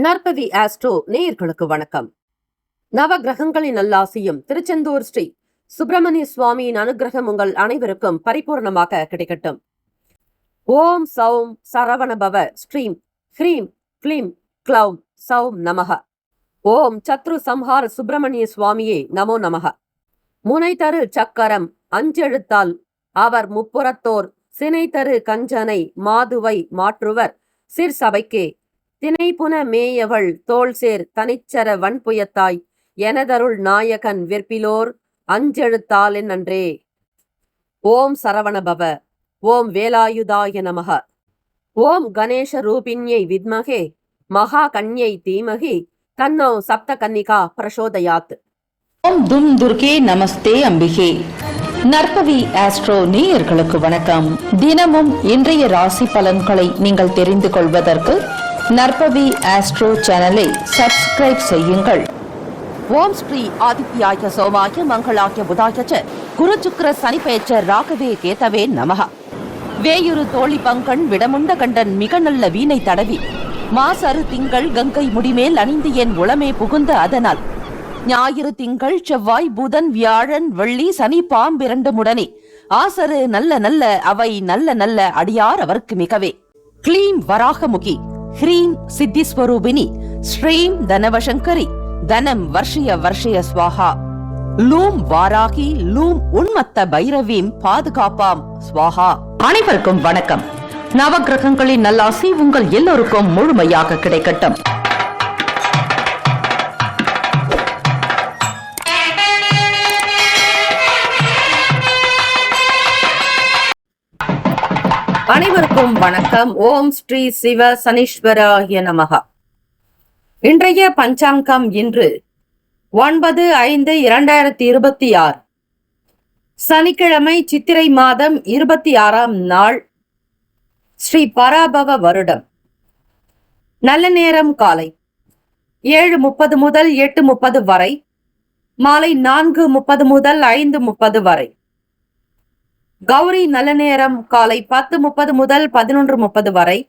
நற்பவி astro நேயர்களுக்கு வணக்கம். நவ கிரகங்களின் நல்லாசியும் திருச்செந்தூர் ஸ்ரீ சுப்பிரமணிய சுவாமியின் அனுகிரகம் உங்கள் அனைவருக்கும் பரிபூர்ணமாக கிடைக்கட்டும். ஓம் சௌம் சரவணபவ ஸ்ரீம் ஹ்ரீம் க்ளீம் க்ளௌம் சௌம் நமக. ஓம் சத்ரு சம்ஹார சுப்பிரமணிய சுவாமியே நமோ நமக. முனை தரு சக்கரம் அஞ்செழுத்தால் அவர் முப்புறத்தோர் சினை தரு கஞ்சனை மாதுவை மாற்றுவர் சிற்சபைக்கே தினைப்புன மேயவள் தோள்சேர் தனிச்சர வன்புயத்தாய் எனதருள் நாயகன் விற்பிலோர் அஞ்செழுத்தால் நன்றே. ஓம் சரவணபவ. ஓம் வேலாயுதாய நமக. ஓம் கணேச ரூபிண்யை வித்மகே மகா கன்யை தீமகி தன்னோ சப்த கன்னிகா பிரசோதயாத். ஓம் தும் துர்கே நமஸ்தே அம்பிகே. நற்பவி ஆஸ்ட்ரோ நேயர்களுக்கு வணக்கம். தினமும் இன்றைய ராசி பலன்களை நீங்கள் தெரிந்து கொள்வதற்கு நற்பவி ஆஸ்ட்ரோ சேனலை சப்ஸ்கிரைப் செய்யுங்கள். ஓம் ஸ்ரீ ஆதித்யாய சோமாய மங்களாய புதாய குரு சுக்கிர சனி பெயர்ச்ச ராகவே கேதவே நமக. வேயுரு தோழி பங்கன் விடமுண்ட கண்டன் மிக நல்ல வீணை தடவி மாசரு திங்கள் கங்கை முடிமேல் அணிந்து என் உளமே புகுந்த அதனால் ஞாயிறு திங்கள் செவ்வாய் புதன் வியாழன் வெள்ளி சனி பாம்பிரண்டு முடனே ஆசரு நல்ல நல்ல அவை நல்ல நல்ல அடியார் அவருக்கு மிகவே. க்ளீம் வராகமுகி ஹ்ரீம் சித்திஸ்வரூபிணி ஸ்ரீம் தனவசங்கரி தனம் வர்ஷய வர்ஷய ஸ்வாஹா. லூம் வாராகி லூம் உன்மத்த பைரவீம் பாதுகாப்பாம் ஸ்வாஹா. அனைவருக்கும் வணக்கம். நவகிரகங்களின் நல்லாசி உங்கள் எல்லோருக்கும் முழுமையாக கிடைக்கட்டும். அனைவருக்கும் வணக்கம். ஓம் ஸ்ரீ சிவ சனீஸ்வராய நமக. இன்றைய பஞ்சாங்கம் இன்று 9/5/2026 சனிக்கிழமை சித்திரை மாதம் 26ஆம் நாள், ஸ்ரீ பராபவ வருடம். நல்ல நேரம் காலை 7:30 முதல் 8:30 வரை, மாலை 4:30 முதல் 5:30 வரை. கௌரி நல்ல நேரம் காலை 10:30 முதல் 11:30 வரை,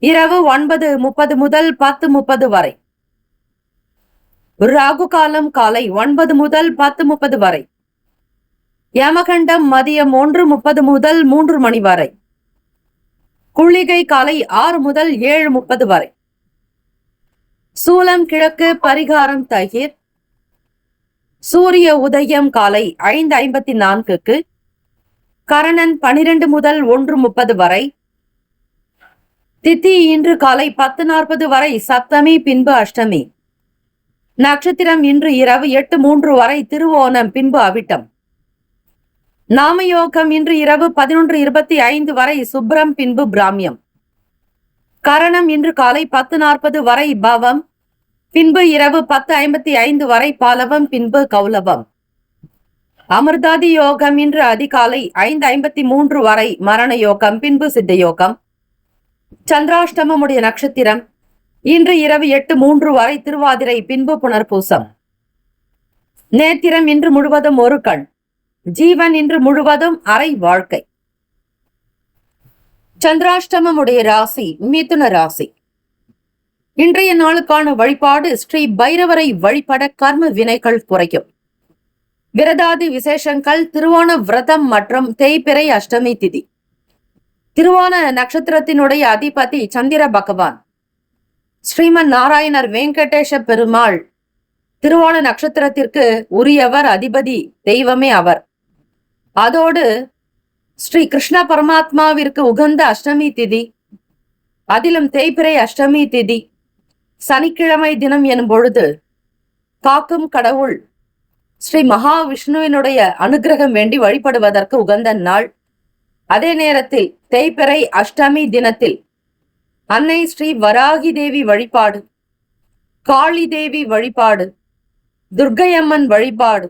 இரவு 9:30 முதல் 10:30 வரை. ராகு காலம் காலை 9 முதல் 10:30 வரை. யமகண்டம் மதியம் 1:30 முதல் 3 மணி வரை. குளிகை காலை 6 முதல் 7:30 வரை. சூலம் கிழக்கு, பரிகாரம் தயிர். சூரிய உதயம் காலை 5:54க்கு. கரணன் 12 முதல் 1:30 வரை. திதி இன்று காலை 10:40 வரை சப்தமி பின்பு அஷ்டமி. நட்சத்திரம் இன்று இரவு 8:03 வரை திருவோணம் பின்பு அவிட்டம். நாமயோகம் இன்று இரவு 11:25 வரை சுப்ரம் பின்பு பிராமியம். கரணம் இன்று காலை 10:40 வரை பவம் பின்பு இரவு 10:55 வரை பாலவம் பின்பு கௌலவம். அமிர்தாதி யோகம் இன்று அதிகாலை 5:53 வரை மரண யோகம் பின்பு சித்த யோகம். சந்திராஷ்டமமுடைய நட்சத்திரம் இன்று இரவு 8:03 வரை திருவாதிரை பின்பு புனர்பூசம். நேத்திரம் இன்று முழுவதும் ஒரு கண். ஜீவன் இன்று முழுவதும் அரை வாழ்க்கை. சந்திராஷ்டமமுடைய ராசி மிதுன ராசி. இன்றைய நாளுக்கான வழிபாடு ஸ்ரீ பைரவரை வழிபட கர்ம வினைகள் குறையும். விரதாதி விசேஷங்கள் திருவோண விரதம் மற்றும் தேய்பிறை அஷ்டமி திதி. திருவோண நட்சத்திரத்தினுடைய அதிபதி சந்திர பகவான். ஸ்ரீமன் நாராயணர் வெங்கடேஷ பெருமாள் திருவோண நட்சத்திரத்திற்கு உரியவர், அதிபதி தெய்வமே அவர். அதோடு ஸ்ரீ கிருஷ்ண பரமாத்மாவிற்கு உகந்த அஷ்டமி திதி, அதிலும் தேய்பிறை அஷ்டமி திதி சனிக்கிழமை தினம் எனும் பொழுது காக்கும் கடவுள் ஸ்ரீ மகாவிஷ்ணுவினுடைய அனுகிரகம் வேண்டி வழிபடுவதற்கு உகந்த நாள். அதே நேரத்தில் தேய்பிறை அஷ்டமி தினத்தில் அன்னை ஸ்ரீ வராகி தேவி வழிபாடு, காளி தேவி வழிபாடு, துர்க்கையம்மன் வழிபாடு,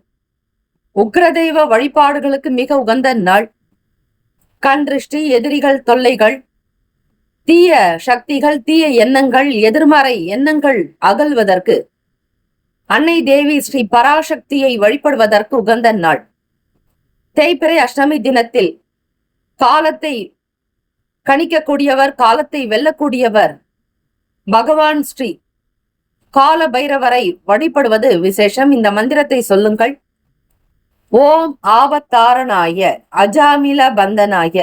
உக்ரதெய்வ வழிபாடுகளுக்கு மிக உகந்த நாள். கண் திருஷ்டி, எதிரிகள் தொல்லைகள், தீய சக்திகள், தீய எண்ணங்கள், எதிர்மறை எண்ணங்கள் அகல்வதற்கு அன்னை தேவி ஸ்ரீ பராசக்தியை வழிபடுவதற்கு உகந்த நாள். தேய்பிறை அஷ்டமி தினத்தில் காலத்தை கணிக்கக்கூடியவர், காலத்தை வெல்லக்கூடியவர் பகவான் ஸ்ரீ கால பைரவரை வழிபடுவது விசேஷம். இந்த மந்திரத்தை சொல்லுங்கள். ஓம் ஆவத்தாரணாய அஜாமில பந்தனாய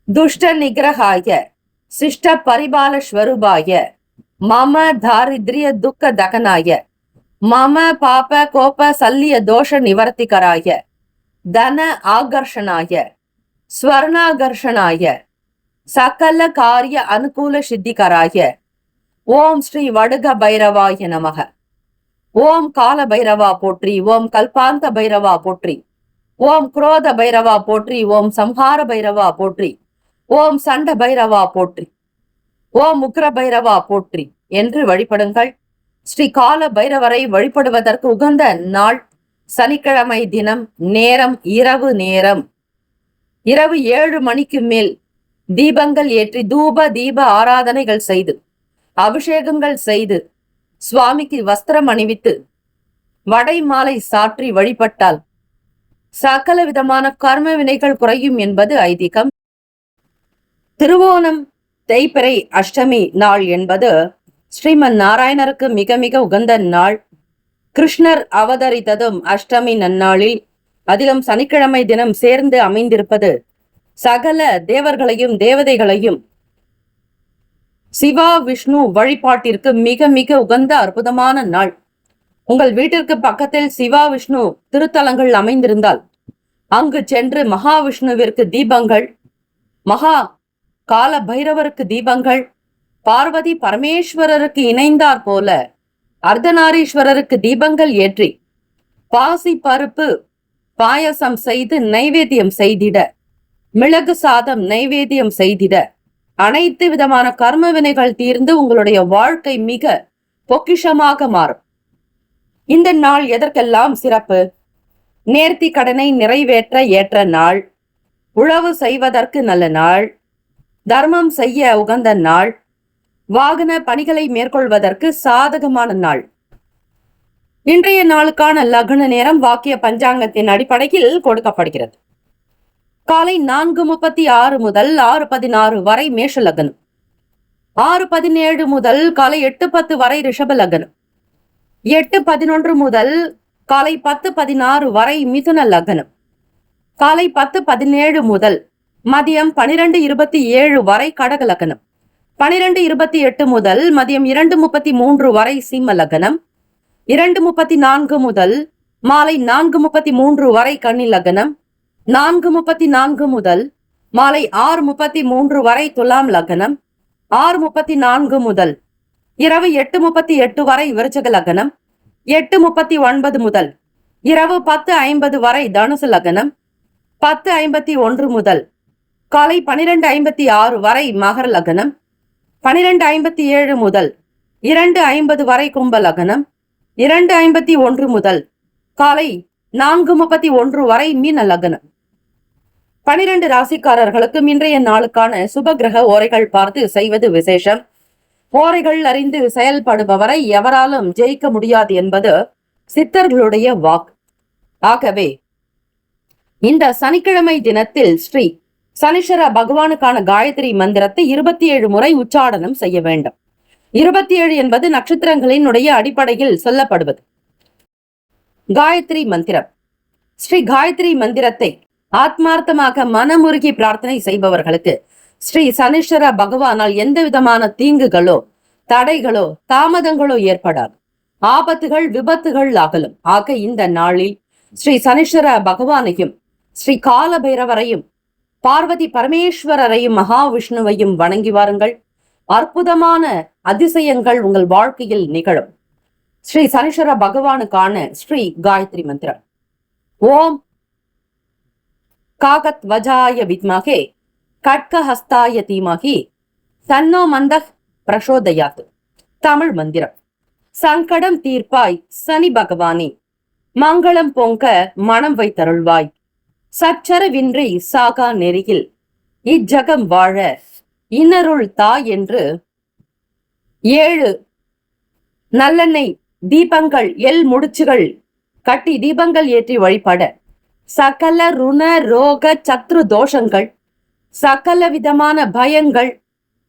துஷ்ட நிகிரகாய சிஷ்ட பரிபால ஸ்வரூபாய மம தாரித்ரிய துக்க தகனாய மம பாப கோப சல்லிய தோஷ நிவர்த்திகராய தன ஆகர்ஷனாய ஸ்வர்ணாகர்ஷனாய சகல காரிய அனுகூல சித்திகராய ஓம் ஸ்ரீ வடுக பைரவாய நமக. ஓம் கால பைரவா போற்றி. ஓம் கல்பாந்த பைரவா போற்றி. ஓம் குரோத பைரவா போற்றி. ஓம் சம்ஹார பைரவா போற்றி. ஓம் சண்ட பைரவா போற்றி. ஓம் உக்ர பைரவா போற்றி என்று வழிபடுங்கள். ஸ்ரீ கால பைரவரை வழிபடுவதற்கு உகந்த நாள் சனிக்கிழமை தினம். நேரம் இரவு 7 மணிக்கு மேல் தீபங்கள் ஏற்றி தூப தீப ஆராதனைகள் செய்து அபிஷேகங்கள் செய்து சுவாமிக்கு வஸ்திரம் அணிவித்து வடை மாலை சாற்றி வழிபட்டால் சகல விதமான கர்ம வினைகள் குறையும் என்பது ஐதீகம். திருவோணம் தேய்பிறை அஷ்டமி நாள் என்பது ஸ்ரீமன் நாராயணருக்கு மிக மிக உகந்த நாள். கிருஷ்ணர் அவதரித்ததும் அஷ்டமி நன்னாளில், அதிலும் சனிக்கிழமை தினம் சேர்ந்து அமைந்திருப்பது சகல தேவர்களையும் தேவதைகளையும் சிவா விஷ்ணு வழிபாட்டிற்கு மிக மிக உகந்த அற்புதமான நாள். உங்கள் வீட்டிற்கு பக்கத்தில் சிவா விஷ்ணு திருத்தலங்கள் அமைந்திருந்தால் அங்கு சென்று மகாவிஷ்ணுவிற்கு தீபங்கள், மகா கால பைரவருக்கு தீபங்கள், பார்வதி பரமேஸ்வரருக்கு இணைந்தாற் போல அர்த்தநாரீஸ்வரருக்கு தீபங்கள் ஏற்றி பாசி பருப்பு பாயசம் செய்து நைவேத்தியம் செய்திட, மிளகு சாதம் நைவேத்தியம் செய்திட அனைத்து விதமான கர்ம வினைகள் தீர்ந்து உங்களுடைய வாழ்க்கை மிக பொக்கிஷமாக மாறும். இந்த நாள் எதற்கெல்லாம் சிறப்பு? நேர்த்தி கடனை நிறைவேற்ற ஏற்ற நாள், உழவு செய்வதற்கு நல்ல நாள், தர்மம் செய்ய உகந்த நாள், வாகன பணிகளை மேற்கொள்வதற்கு சாதகமான நாள். இன்றைய நாளுக்கான லக்ன நேரம் வாக்கிய பஞ்சாங்கத்தின் அடிப்படையில் கொடுக்கப்படுகிறது. காலை 4:36 முதல் 6:16 வரை மேஷ லக்னம், 6:17 முதல் காலை 8:10 வரை ரிஷப லக்னம், 8:11 முதல் காலை 10:16 வரை மிதுன லக்னம், காலை 10:17 முதல் மதியம் 12:27 வரை கடக லக்னம், 12:28 முதல் மதியம் 2:33 வரை சிம்ம லக்னம், 2:34 முதல் மாலை 4:33 வரை கன்னி லக்னம், 4:34 முதல் மாலை 6:33 வரை துலாம் லக்னம், 6:34 முதல் இரவு 8:38 வரை விருச்சக லக்னம், 8:39 முதல் இரவு 10:50 வரை தனுசு லக்னம், 10:51 முதல் காலை 12:56 வரை மகர லக்னம், 12:57 முதல் 2:50 வரை கும்ப லக்னம், 2:51 முதல் காலை 4:31 வரை மீன லக்னம். 12 ராசிக்காரர்களுக்கு இன்றைய நாளுக்கான சுப கிரக ஓரைகள் பார்த்து செய்வது விசேஷம். ஓரைகள் அறிந்து செயல்படுபவரை எவராலும் ஜெயிக்க முடியாது என்பது சித்தர்களுடைய வாக்கு. ஆகவே இந்த சனிக்கிழமை தினத்தில் ஸ்ரீ சனீஸ்வர பகவானுக்கான காயத்ரி மந்திரத்தை 27 முறை உச்சாடனம் செய்ய வேண்டும். 27 என்பது நட்சத்திரங்களினுடைய அடிப்படையில் சொல்லப்படுவது. காயத்ரி மந்திரம். ஸ்ரீ காயத்ரி மந்திரத்தை ஆத்மார்த்தமாக மனமுருகி பிரார்த்தனை செய்பவர்களுக்கு ஸ்ரீ சனீஸ்வர பகவானால் எந்த விதமான தீங்குகளோ தடைகளோ தாமதங்களோ ஏற்படாது. ஆபத்துகள் விபத்துகள் அகலும். ஆக இந்த நாளில் ஸ்ரீ சனீஸ்வர பகவானையும் ஸ்ரீ கால பைரவரையும் பார்வதி பரமேஸ்வரரையும் மகாவிஷ்ணுவையும் வணங்கி வாருங்கள். அற்புதமான அதிசயங்கள் உங்கள் வாழ்க்கையில் நிகழும். ஸ்ரீ சனீஸ்வர பகவானுக்கான ஸ்ரீ காயத்ரி மந்திரம். ஓம் காகத் வஜாய வித்மகே கட்கஹஸ்தாய தீமகி தன்னோ மந்தக் பிரசோதயாத். தமிழ் மந்திரம். சங்கடம் தீர்ப்பாய் சனி பகவானே, மங்களம் பொங்க மனம் வைத்தருள்வாய். சச்சரவின்றி சாகா நெறியில் இஜகம் வாழ இன்னருள் தாய் என்று 7 நல்லெண்ணெய் தீபங்கள் எல் முடிச்சுகள் கட்டி தீபங்கள் ஏற்றி வழிபட சகல ருண ரோக சத்ரு தோஷங்கள், சகல விதமான பயங்கள்,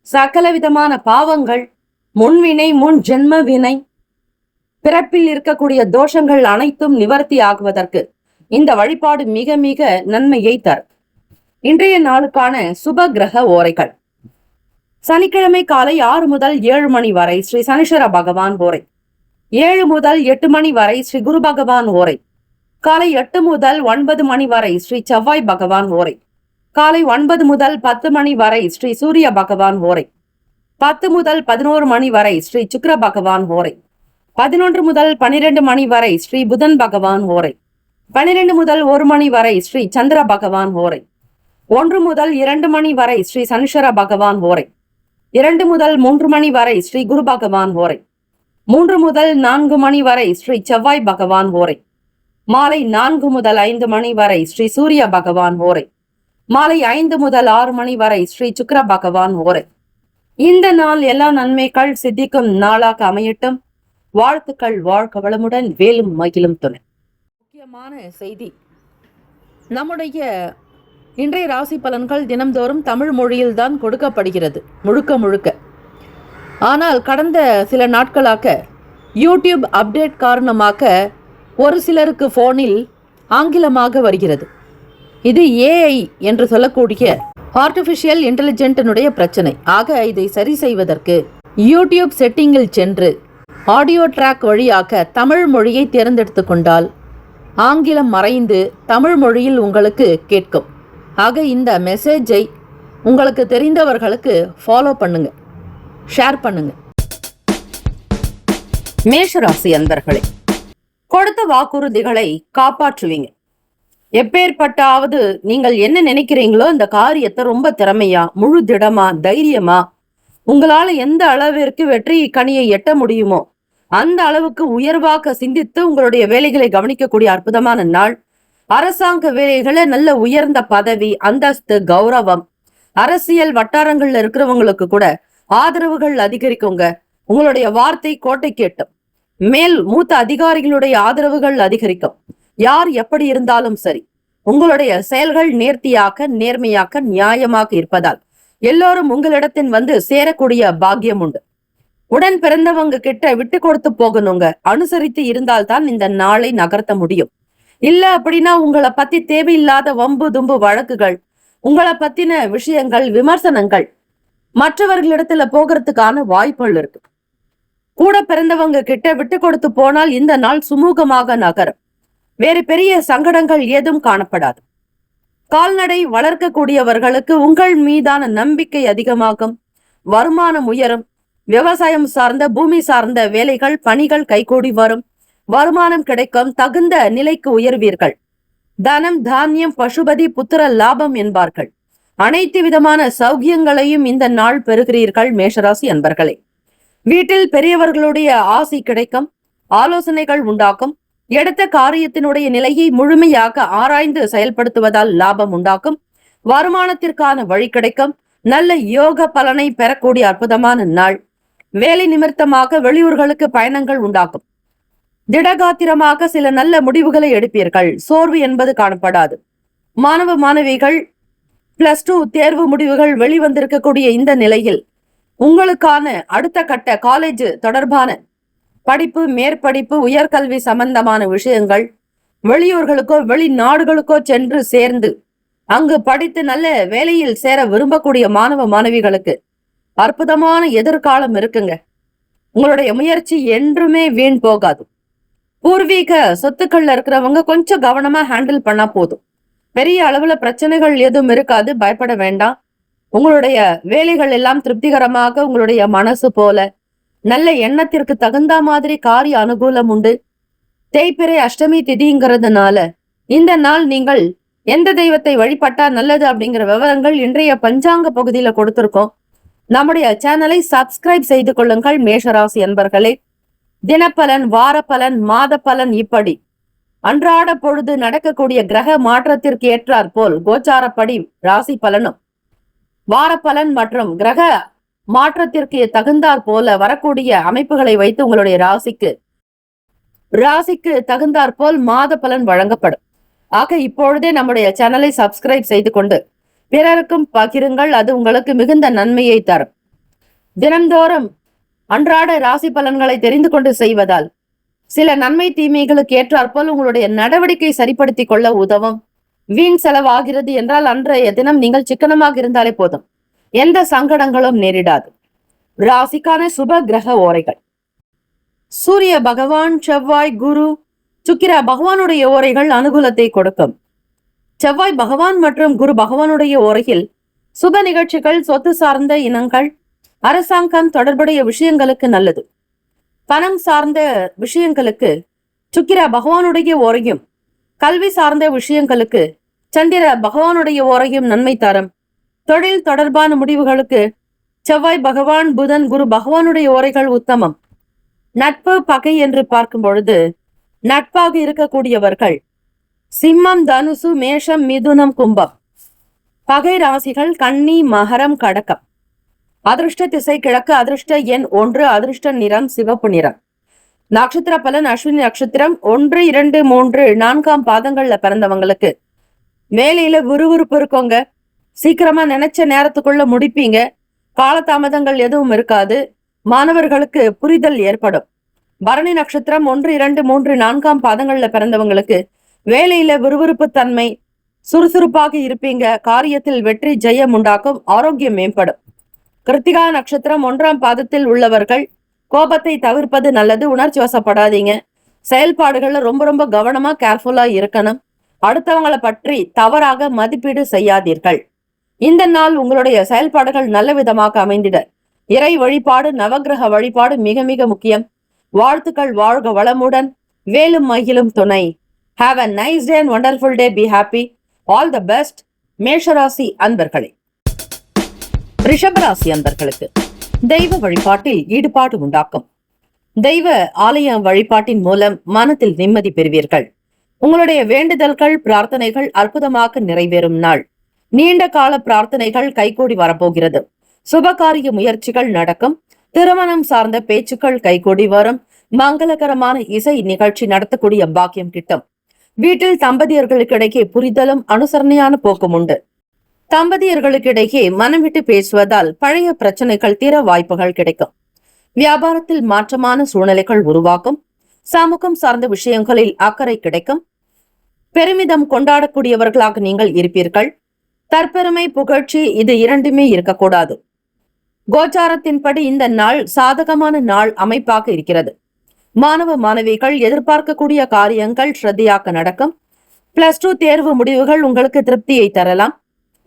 சகல விதமான பாவங்கள், முன்வினை, முன் ஜென்ம வினை, பிறப்பில் இருக்கக்கூடிய தோஷங்கள் அனைத்தும் நிவர்த்தி ஆகுவதற்கு இந்த வழிபாடு மிக மிக நன்மையை தரும். இன்றைய நாளுக்கான சுப கிரக ஓரைகள். சனிக்கிழமை காலை 6 முதல் 7 மணி வரை ஸ்ரீ சனீஸ்வர பகவான் ஓரை. 7 முதல் 8 மணி வரை ஸ்ரீ குரு பகவான் ஓரை. காலை 8 முதல் 9 மணி வரை ஸ்ரீ செவ்வாய் பகவான் ஓரை. காலை 9 முதல் 10 மணி வரை ஸ்ரீ சூரிய பகவான் ஓரை. 10 முதல் 11 மணி வரை ஸ்ரீ சுக்கிர பகவான் ஓரை. 11 முதல் 12 மணி வரை ஸ்ரீ புதன் பகவான் ஓரை. 12 முதல் 1 மணி வரை ஸ்ரீ சந்திர பகவான் ஓரை. 1 முதல் 2 மணி வரை ஸ்ரீ சனீஸ்வர பகவான் ஓரை. 2 முதல் 3 மணி வரை ஸ்ரீ குரு பகவான் ஓரை. 3 முதல் 4 மணி வரை ஸ்ரீ செவ்வாய் பகவான் ஓரை. மாலை 4 முதல் 5 மணி வரை ஸ்ரீ சூரிய பகவான் ஓரை. மாலை 5 முதல் 6 மணி வரை ஸ்ரீ சுக்கிர பகவான் ஓரை. இந்த நாள் எல்லா நன்மைகள் சித்திக்கும் நாளாக அமையட்டும். வாழ்த்துக்கள். வாழ்க வளமுடன். வேலும் மகிழும் துணை. முக்கியமான செய்தி, நம்முடைய இன்றைய ராசி பலன்கள் தினம்தோறும் தமிழ் மொழியில்தான் கொடுக்கப்படுகிறது முழுக்க முழுக்க. ஆனால் கடந்த சில நாட்களாக யூடியூப் அப்டேட் காரணமாக ஒரு சிலருக்கு ஃபோனில் ஆங்கிலமாக வருகிறது. இது ஏஐ என்று சொல்லக்கூடிய ஆர்டிஃபிஷியல் இன்டெலிஜென்ட்டினுடைய பிரச்சனை. ஆக இதை சரி செய்வதற்கு யூடியூப் செட்டிங்கில் சென்று ஆடியோ ட்ராக் வழியாக தமிழ் மொழியை தேர்ந்தெடுத்து கொண்டால் ஆங்கிலம் மறைந்து தமிழ் மொழியில் உங்களுக்கு கேட்கும். ஆக இந்த மெசேஜை உங்களுக்கு தெரிந்தவர்களுக்கு ஃபாலோ பண்ணுங்க, ஷேர் பண்ணுங்க. மேஷராசி அன்பர்களே, கொடுத்த வாக்குறுதிகளை காப்பாற்றுவீங்க. எப்பேற்பட்டாவது நீங்கள் என்ன நினைக்கிறீங்களோ இந்த காரியத்தை ரொம்ப திறமையா, முழு திடமா, தைரியமா, உங்களால எந்த அளவிற்கு வெற்றி கனியை எட்ட முடியுமோ அந்த அளவுக்கு உயர்வாக சிந்தித்து உங்களுடைய வேலைகளை கவனிக்கக்கூடிய அற்புதமான நாள். அரசாங்க வேலைகளை நல்ல உயர்ந்த பதவி, அந்தஸ்து, கௌரவம், அரசியல் வட்டாரங்கள்ல இருக்கிறவங்களுக்கு கூட ஆதரவுகள் அதிகரிக்குங்க. உங்களுடைய வார்த்தை கோட்டை கேட்டும். மேல் மூத்த அதிகாரிகளுடைய ஆதரவுகள் அதிகரிக்கும். யார் எப்படி இருந்தாலும் சரி, உங்களுடைய செயல்கள் நேர்த்தியாக, நேர்மையாக, நியாயமாக இருப்பதால் எல்லோரும் உங்களிடத்தின் வந்து சேரக்கூடிய பாக்கியம் உண்டு. உடன் பிறந்தவங்க கிட்ட விட்டு கொடுத்து போகணுங்க. அனுசரித்து இருந்தால்தான் இந்த நாளை நகர்த்த முடியும். இல்ல அப்படின்னா உங்களை பத்தி தேவையில்லாத வம்பு தும்பு வழக்குகள், உங்களை பத்தின விஷயங்கள், விமர்சனங்கள் மற்றவர்களிடத்துல போகிறதுக்கான வாய்ப்புகள் இருக்கு. கூட பிறந்தவங்க கிட்ட விட்டு கொடுத்து போனால் இந்த நாள் சுமூகமாக நகரும். வேறு பெரிய சங்கடங்கள் ஏதும் காணப்படாது. கால்நடை வளர்க்கக்கூடியவர்களுக்கு உங்கள் மீதான நம்பிக்கை அதிகமாகும். வருமானம் உயரும். விவசாயம் சார்ந்த, பூமி சார்ந்த வேலைகள், பணிகள் கைகூடி வரும். வருமானம் கிடைக்கும். தகுந்த நிலைக்கு உயர்வீர்கள். தனம், தானியம், பசுபதி, புத்திர லாபம் என்பார்கள். அனைத்து விதமான சௌக்கியங்களையும் இந்த நாள் பெறுகிறீர்கள். மேஷராசி அன்பர்களே, வீட்டில் பெரியவர்களுடைய ஆசி கிடைக்கும். ஆலோசனைகள் உண்டாக்கும். எடுத்த காரியத்தினுடைய நிலையை முழுமையாக ஆராய்ந்து செயல்படுத்துவதால் லாபம் உண்டாக்கும். வருமானத்திற்கான வழி கிடைக்கும். நல்ல யோக பலனை பெறக்கூடிய அற்புதமான நாள். வேலை நிமித்தமாக வெளியூர்களுக்கு பயணங்கள் உண்டாகும். திடகாத்திரமாக சில நல்ல முடிவுகளை எடுப்பீர்கள். சோர்வு என்பது காணப்படாது. மாணவ மாணவிகள் +2 தேர்வு முடிவுகள் வெளிவந்திருக்கக்கூடிய இந்த நிலையில் உங்களுக்கான அடுத்த கட்ட காலேஜ் தொடர்பான படிப்பு, மேற்படிப்பு, உயர்கல்வி சம்பந்தமான விஷயங்கள், வெளியூர்களுக்கோ வெளிநாடுகளுக்கோ சென்று சேர்ந்து அங்கு படித்து நல்ல வேலையில் சேர விரும்பக்கூடிய மாணவ மாணவிகளுக்கு அற்புதமான எதிர்காலம் இருக்குங்க. உங்களுடைய முயற்சி என்றுமே வீண் போகாது. பூர்வீக சொத்துக்கள்ல இருக்கிறவங்க கொஞ்சம் கவனமா ஹேண்டில் பண்ணா போதும். பெரிய அளவுல பிரச்சனைகள் எதுவும் இருக்காது. பயப்பட வேண்டாம். உங்களுடைய வேலைகள் எல்லாம் திருப்திகரமாக உங்களுடைய மனசு போல நல்ல எண்ணத்திற்கு தகுந்த மாதிரி காரிய அனுகூலம் உண்டு. தேய்பிறை அஷ்டமி திதிங்கிறதுனால இந்த நாள் நீங்கள் எந்த தெய்வத்தை வழிபட்டா நல்லது அப்படிங்கிற விவரங்கள் இன்றைய பஞ்சாங்க பகுதியில கொடுத்திருக்கோம். நம்முடைய சேனலை சப்ஸ்கிரைப் செய்து கொள்ளுங்கள். மேஷராசி அன்பர்களே, தினப்பலன், வாரப்பலன், மாத பலன், இப்படி அன்றாட பொழுது நடக்கக்கூடிய கிரக மாற்றத்திற்கு ஏற்றாற் போல் கோச்சாரப்படி ராசி பலனும், வாரப்பலன் மற்றும் கிரக மாற்றத்திற்கு தகுந்தாற் போல வரக்கூடிய அமைப்புகளை வைத்து உங்களுடைய ராசிக்கு தகுந்தாற் போல் மாத பலன் வழங்கப்படும். ஆக இப்பொழுதே நம்முடைய சேனலை சப்ஸ்கிரைப் செய்து கொண்டு பிறருக்கும் பகிருங்கள். அது உங்களுக்கு மிகுந்த நன்மையை தரும். தினந்தோறும் அன்றாட ராசி பலன்களை தெரிந்து கொண்டு செய்வதால் சில நன்மை தீமைகளுக்கு ஏற்றாற்போல் உங்களுடைய நடவடிக்கை சரிப்படுத்திக் கொள்ள உதவும். வீண் செலவாகிறது என்றால் அன்றைய தினம் நீங்கள் சிக்கனமாக இருந்தாலே போதும், எந்த சங்கடங்களும் நேரிடாது. ராசிக்கான சுப கிரக ஓரைகள். சூரிய பகவான், செவ்வாய், குரு, சுக்கிர பகவானுடைய ஓரைகள் அனுகூலத்தை கொடுக்கும். செவ்வாய் பகவான் மற்றும் குரு பகவானுடைய ஓரையில் சுப நிகழ்ச்சிகள், சொத்து சார்ந்த இனங்கள், அரசாங்கம் தொடர்புடைய விஷயங்களுக்கு நல்லது. பணம் சார்ந்த விஷயங்களுக்கு சுக்கிர பகவானுடைய ஓரையும், கல்வி சார்ந்த விஷயங்களுக்கு சந்திர பகவானுடைய ஓரையும் நன்மை தரும். தொழில் தொடர்பான முடிவுகளுக்கு செவ்வாய் பகவான், புதன், குரு பகவானுடைய ஓரைகள் உத்தமம். நட்பு பகை என்று பார்க்கும் பொழுது நட்பாக இருக்கக்கூடியவர்கள் சிம்மம், தனுசு, மேஷம், மிதுனம், கும்பம். பகை ராசிகள் கன்னி, மகரம், கடகம். அதிர்ஷ்ட திசை கிழக்கு, அதிர்ஷ்ட எண் 1, அதிர்ஷ்ட நிறம் சிவப்பு நிறம். நட்சத்திர பலன். அஸ்வினி நட்சத்திரம் 1, 2, 3, 4ஆம் பாதங்கள்ல பிறந்தவங்களுக்கு வேலையில விறுவிறுப்பு இருக்கோங்க. சீக்கிரமா நினைச்ச நேரத்துக்குள்ள முடிப்பீங்க. காலதாமதங்கள் எதுவும் இருக்காது. மாணவர்களுக்கு புரிதல் ஏற்படும். பரணி நட்சத்திரம் 1, 2, 3, 4ஆம் பாதங்கள்ல பிறந்தவங்களுக்கு வேலையில விறுவிறுப்பு தன்மை, சுறுசுறுப்பாக இருப்பீங்க. காரியத்தில் வெற்றி ஜெயம் உண்டாக்கும். ஆரோக்கியம் மேம்படும். கிருத்திகா நட்சத்திரம் 1ஆம் பாதத்தில் உள்ளவர்கள் கோபத்தை தவிர்ப்பது நல்லது. உணர்ச்சி வசப்படாதீங்க. செயல்பாடுகள்ல ரொம்ப கவனமா கேர்ஃபுல்லா இருக்கணும். அடுத்தவங்களை பற்றி தவறாக மதிப்பீடு செய்யாதீர்கள். இந்த நாள் உங்களுடைய செயல்பாடுகள் நல்ல விதமாக அமைந்திட இறை வழிபாடு, நவகிரக வழிபாடு மிக மிக முக்கியம். வாழ்த்துக்கள். வாழ்க வளமுடன். வேலும் மகிழும் துணை. Have a nice day and wonderful day. Be happy. All the best. மேஷராசி அன்பர்களே. ரிஷபராசி அன்பர்களுக்கு தெய்வ வழிபாட்டில் ஈடுபாடு உண்டாக்கும். தெய்வ ஆலய வழிபாட்டின் மூலம் மனத்தில் நிம்மதி பெறுவீர்கள். உங்களுடைய வேண்டுதல்கள், பிரார்த்தனைகள் அற்புதமாக நிறைவேறும் நாள். நீண்ட கால பிரார்த்தனைகள் கைகூடி வரப்போகிறது. சுபகாரிய முயற்சிகள் நடக்கும். திருமணம் சார்ந்த பேச்சுக்கள் கைகூடி வரும். மங்களகரமான இசை நிகழ்ச்சி நடத்தக்கூடிய பாக்கியம் கிட்டும். வீட்டில் தம்பதியர்களுக்கிடையே புரிதலும் அனுசரணையான போக்கும் உண்டு. தம்பதியர்களுக்கிடையே மனம் விட்டு பேசுவதால் பழைய பிரச்சனைகள் தீர வாய்ப்புகள் கிடைக்கும். வியாபாரத்தில் மாற்றமான சூழ்நிலைகள் உருவாக்கும். சமூகம் சார்ந்த விஷயங்களில் அக்கறை கிடைக்கும். பெருமிதம் கொண்டாடக்கூடியவர்களாக நீங்கள் இருப்பீர்கள். தற்பெருமை, புகழ்ச்சி இது இரண்டுமே இருக்கக்கூடாது. கோச்சாரத்தின்படி இந்த நாள் சாதகமான நாள் அமைப்பாக இருக்கிறது. மாணவ மாணவிகள் எதிர்பார்க்கக்கூடிய காரியங்கள் ஸ்ரத்தையாக நடக்கும். +2 தேர்வு முடிவுகள் உங்களுக்கு திருப்தியை தரலாம்.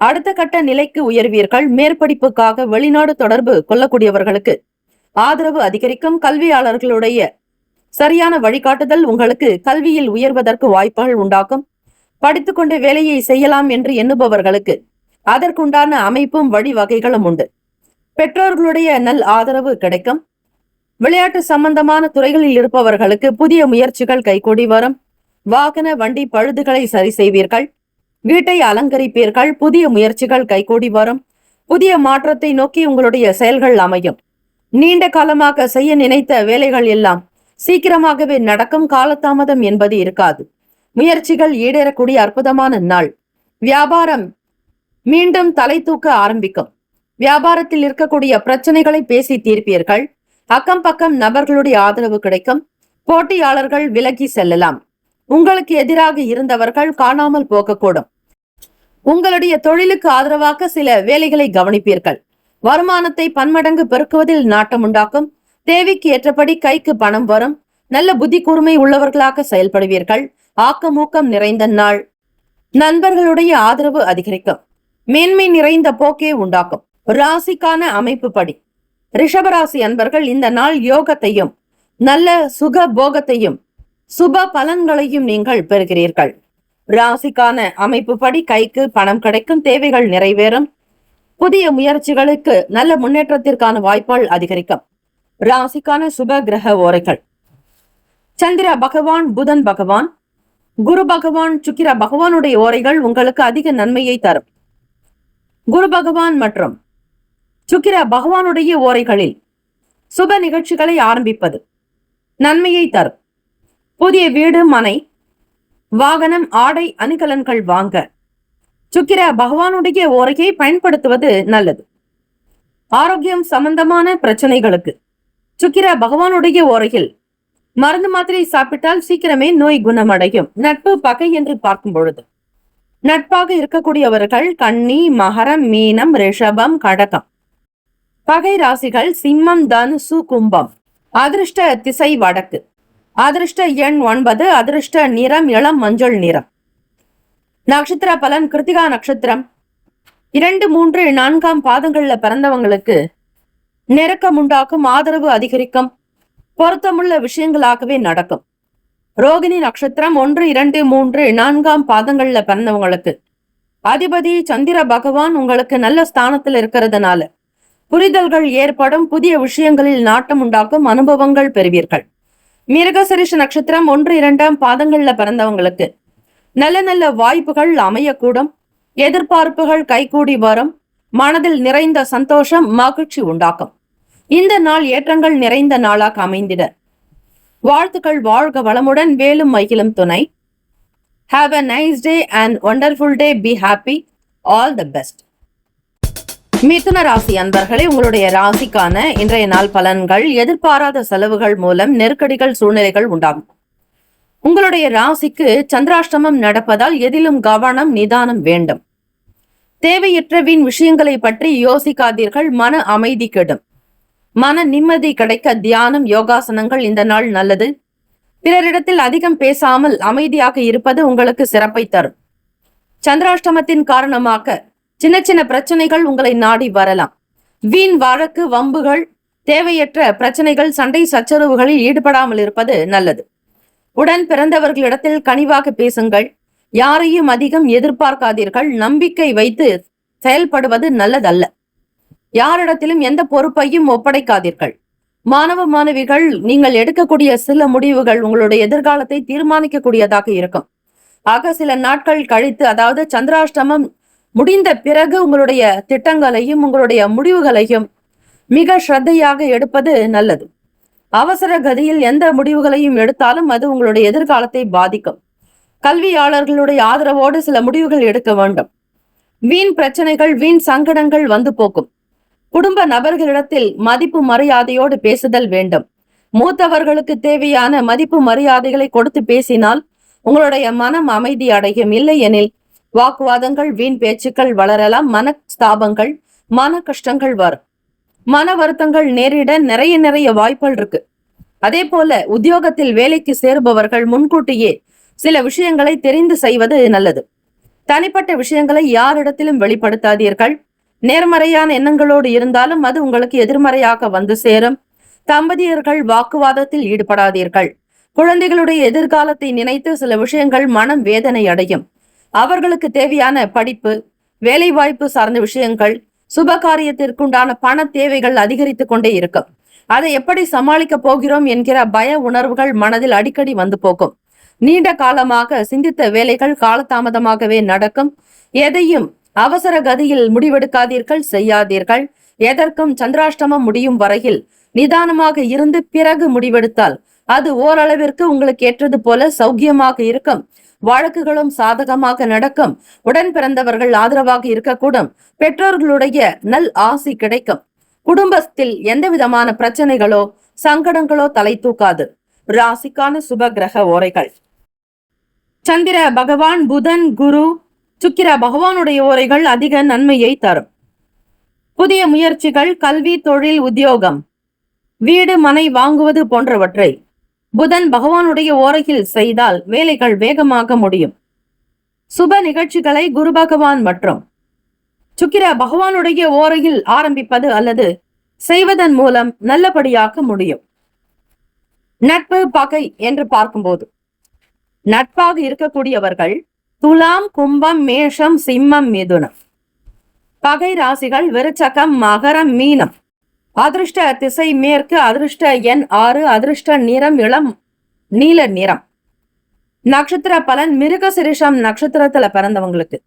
அடுத்த கட்ட நிலைக்கு உயர்வீர்கள். மேற்படிப்புக்காக வெளிநாடு தொடர்பு கொள்ளக்கூடியவர்களுக்கு ஆதரவு அதிகரிக்கும். கல்வியாளர்களுடைய சரியான வழிகாட்டுதல் உங்களுக்கு கல்வியில் உயர்வதற்கு வாய்ப்புகள் உண்டாக்கும். படித்துக்கொண்டு வேலையை செய்யலாம் என்று எண்ணுபவர்களுக்கு அதற்குண்டான அமைப்பும் வழிவகைகளும் உண்டு. பெற்றோர்களுடைய நல் ஆதரவு கிடைக்கும். விளையாட்டு சம்பந்தமான துறைகளில் இருப்பவர்களுக்கு புதிய முயற்சிகள் கைகூடி வரும். வாகன வண்டி பழுதுகளை சரி செய்வீர்கள். வீட்டை அலங்கரிப்பீர்கள். புதிய முயற்சிகள் கைகூடி வரும். புதிய மாற்றத்தை நோக்கி உங்களுடைய செயல்கள் அமையும். நீண்ட காலமாக செய்ய நினைத்த வேலைகள் எல்லாம் சீக்கிரமாகவே நடக்கும். காலதாமதம் என்பது இருக்காது. முயற்சிகள் ஈடேறக்கூடிய அற்புதமான நாள். வியாபாரம் மீண்டும் தலை தூக்க ஆரம்பிக்கும். வியாபாரத்தில் இருக்கக்கூடிய பிரச்சனைகளை பேசி தீர்ப்பீர்கள். அக்கம் பக்கம் நபர்களுடைய ஆதரவு கிடைக்கும். போட்டியாளர்கள் விலகி செல்லலாம். உங்களுக்கு எதிராக இருந்தவர்கள் காணாமல் போகக்கூடும். உங்களுடைய தொழிலுக்கு ஆதரவாக சில வேலைகளை கவனிப்பீர்கள். வருமானத்தை பன்மடங்கு பெருக்குவதில் நாட்டம் உண்டாக்கும். தேவைக்கு ஏற்றபடி கைக்கு பணம் வரும். நல்ல புத்தி கூர்மை உள்ளவர்களாக செயல்படுவீர்கள். ஆக்கமூக்கம் நிறைந்த நாள். நண்பர்களுடைய ஆதரவு அதிகரிக்கும். மேன்மை நிறைந்த போக்கே உண்டாக்கும். ராசிக்கான அமைப்பு படி ரிஷபராசி அன்பர்கள் இந்த நாள் யோகத்தையும் நல்ல சுக போகத்தையும் சுப பலன்களையும் நீங்கள் பெறுகிறீர்கள். ராசிக்கான அமைப்பு படி கைக்கு பணம் கிடைக்கும். தேவைகள் நிறைவேறும். புதிய முயற்சிகளுக்கு நல்ல முன்னேற்றத்திற்கான வாய்ப்புகள் அதிகரிக்கும். ராசிக்கான சுப கிரக ஓரைகள். சந்திர பகவான், புதன் பகவான், குரு பகவான், சுக்கிர பகவானுடைய ஓரைகள் உங்களுக்கு அதிக நன்மையை தரும். குரு பகவான் மற்றும் சுக்கிர பகவானுடைய ஓரைகளில் சுப நிகழ்ச்சிகளை ஆரம்பிப்பது நன்மையை தரும். புதிய வீடு, மனை, வாகனம், ஆடை, அணிகலன்கள் வாங்க சுக்கிர பகவானுடைய ஓரையை பயன்படுத்துவது நல்லது. ஆரோக்கியம் சம்பந்தமான பிரச்சனைகளுக்கு சுக்கிர பகவானுடைய ஓரையில் மருந்து மாத்திரை சாப்பிட்டால் சீக்கிரமே நோய் குணமடையும். நட்பு பகை என்று பார்க்கும் பொழுது நட்பாக இருக்கக்கூடியவர்கள் கன்னி, மகரம், மீனம், ரிஷபம், கடகம். பகை ராசிகள் சிம்மம், தனுசு, கும்பம். அதிர்ஷ்ட திசை வடக்கு. அதிர்ஷ்ட எண் 9. அதிர்ஷ்ட நிறம் இளம் மஞ்சள் நிறம். நட்சத்திர பலன் கிருத்திகா நட்சத்திரம் 2, 3, 4 பாதங்கள்ல பிறந்தவங்களுக்கு நெருக்கம் உண்டாக்கும், ஆதரவு அதிகரிக்கும், பொருத்தமுள்ள விஷயங்களாகவே நடக்கும். ரோகிணி நட்சத்திரம் 1, 2, 3, 4 பாதங்கள்ல பிறந்தவங்களுக்கு அதிபதி சந்திர பகவான் உங்களுக்கு நல்ல ஸ்தானத்தில் இருக்கிறதுனால புரிதல்கள் ஏற்படும், புதிய விஷயங்களில் நாட்டம் உண்டாக்கும், அனுபவங்கள் பெறுவீர்கள். மிருகசரிஷ நட்சத்திரம் 1, 2 பாதங்கள்ல பிறந்தவங்களுக்கு நல்ல நல்ல வாய்ப்புகள் அமையக்கூடும், எதிர்பார்ப்புகள் கைகூடி வரும், மனதில் நிறைந்த சந்தோஷம், மகிழ்ச்சி உண்டாக்கும். இந்த நாள் ஏற்றங்கள் நிறைந்த நாளாக அமைந்திட வாழ்த்துக்கள். வாழ்க வளமுடன், வேலும் மகிழும் துணை. Have a nice day and wonderful day. Be happy. All the best. மிதுன ராசி அன்பர்களே, உங்களுடைய ராசிக்கான இன்றைய நாள் பலன்கள். எதிர்பாராத செலவுகள் மூலம் நெருக்கடிகள், சூழ்நிலைகள் உண்டாகும். உங்களுடைய ராசிக்கு சந்திராஷ்டமம் நடப்பதால் எதிலும் கவனம், நிதானம் வேண்டும். தேவையற்ற வீண் விஷயங்களை பற்றி யோசிக்காதீர்கள். மன அமைதி கெடும். மன நிம்மதி கிடைக்க தியானம், யோகாசனங்கள் இந்த நாள் நல்லது. பிறரிடத்தில் அதிகம் பேசாமல் அமைதியாக இருப்பது உங்களுக்கு சிறப்பை தரும். சந்திராஷ்டமத்தின் காரணமாக சின்ன சின்ன பிரச்சனைகள் உங்களை நாடி வரலாம். வீண் வழக்கு, வம்புகள், தேவையற்ற பிரச்சனைகள், சண்டை சச்சரவுகளில் ஈடுபடாமல் இருப்பது நல்லது. உடன் பிறந்தவர்களிடத்தில் கனிவாக பேசுங்கள். யாரையும் அதிகம் எதிர்பார்க்காதீர்கள். நம்பிக்கை வைத்து செயல்படுவது நல்லதல்ல. யாரிடத்திலும் எந்த பொறுப்பையும் ஒப்படைக்காதீர்கள். மாணவ மாணவிகள், நீங்கள் எடுக்கக்கூடிய சில முடிவுகள் உங்களுடைய எதிர்காலத்தை தீர்மானிக்கக்கூடியதாக இருக்கும். ஆக சில நாட்கள் கழித்து, அதாவது சந்திராஷ்டமம் முடிந்த பிறகு உங்களுடைய திட்டங்களையும் உங்களுடைய முடிவுகளையும் மிக ஸ்ரத்தையாக எடுப்பது நல்லது. அவசர கதியில் எந்த முடிவுகளையும் எடுத்தாலும் அது உங்களுடைய எதிர்காலத்தை பாதிக்கும். கல்வியாளர்களுடைய ஆதரவோடு சில முடிவுகள் எடுக்க வேண்டும். வீண் பிரச்சனைகள், வீண் சங்கடங்கள் வந்து போக்கும். குடும்ப நபர்களிடத்தில் மதிப்பு மரியாதையோடு பேசுதல் வேண்டும். மூத்தவர்களுக்கு தேவையான மதிப்பு மரியாதைகளை கொடுத்து பேசினால் உங்களுடைய மனம் அமைதி அடையும். இல்லை எனில் வாக்குவாதங்கள், வீண் பேச்சுக்கள் வளரலாம். மனஸ்தாபங்கள், மன கஷ்டங்கள் வரும். மன வருத்தங்கள் நேரிட நிறைய வாய்ப்புகள் இருக்கு. அதே போல உத்தியோகத்தில் வேலைக்கு சேருபவர்கள் முன்கூட்டியே சில விஷயங்களை தெரிந்து செய்வது நல்லது. தனிப்பட்ட விஷயங்களை யாரிடத்திலும் வெளிப்படுத்தாதீர்கள். நேர்மறையான எண்ணங்களோடு இருந்தாலும் அது உங்களுக்கு எதிர்மறையாக வந்து சேரும். தம்பதியர்கள் வாக்குவாதத்தில் ஈடுபடாதீர்கள். குழந்தைகளுடைய எதிர்காலத்தை நினைத்து சில விஷயங்கள் மனம் வேதனை அடையும். அவர்களுக்கு தேவையான படிப்பு, வேலை வாய்ப்பு சார்ந்த விஷயங்கள், சுப காரியத்திற்குண்டான பண தேவைகள் அதிகரித்து கொண்டே இருக்கும். அதை எப்படி சமாளிக்க போகிறோம் என்கிற பய உணர்வுகள் மனதில் அடிக்கடி வந்து போகும். நீண்ட காலமாக சிந்தித்த வேலைகள் காலதாமதமாகவே நடக்கும். எதையும் அவசர கதியில் முடிவெடுக்காதீர்கள், செய்யாதீர்கள். எதற்கும் சந்திராஷ்டமம் முடியும் வரையில் நிதானமாக இருந்து பிறகு முடிவெடுத்தால் அது ஓரளவிற்கு உங்களுக்கு ஏற்றது போல சௌக்கியமாக இருக்கும். வழக்குகளும் சாதகமாக நடக்கும். உடன் பிறந்தவர்கள் ஆதரவாக இருக்கக்கூடும். பெற்றோர்களுடைய நல் ஆசி கிடைக்கும். குடும்பத்தில் எந்த விதமான பிரச்சனைகளோ சங்கடங்களோ தலை தூக்காது. ராசிக்கான சுப கிரக ஓரைகள். சந்திர பகவான், புதன், குரு, சுக்கிர பகவானுடைய ஓரைகள் அதிக நன்மையை தரும். புதிய முயற்சிகள், கல்வி, தொழில், உத்தியோகம், வீடு, மனை வாங்குவது போன்றவற்றை புதன் பகவானுடைய ஓரையில் செய்தால் வேலைகள் வேகமாக முடியும். சுப நிகழ்ச்சிகளை குரு பகவான் மற்றும் சுக்கிர பகவானுடைய ஓரையில் ஆரம்பிப்பது அல்லது செய்வதன் மூலம் நல்லபடியாக முடியும். நட்பு பகை என்று பார்க்கும்போது நட்பாக இருக்கக்கூடியவர்கள் துலாம், கும்பம், மேஷம், சிம்மம், மிதுனம். பகை ராசிகள் விருச்சகம், மகரம், மீனம். அதிர்ஷ்ட திசை மேற்கு. அதிர்ஷ்ட எண் 6. அதிர்ஷ்ட நிறம் இளம் நீல நிறம். நட்சத்திர பலன் மிருகசிரிஷம் நட்சத்திரத்துல பிறந்தவங்களுக்கு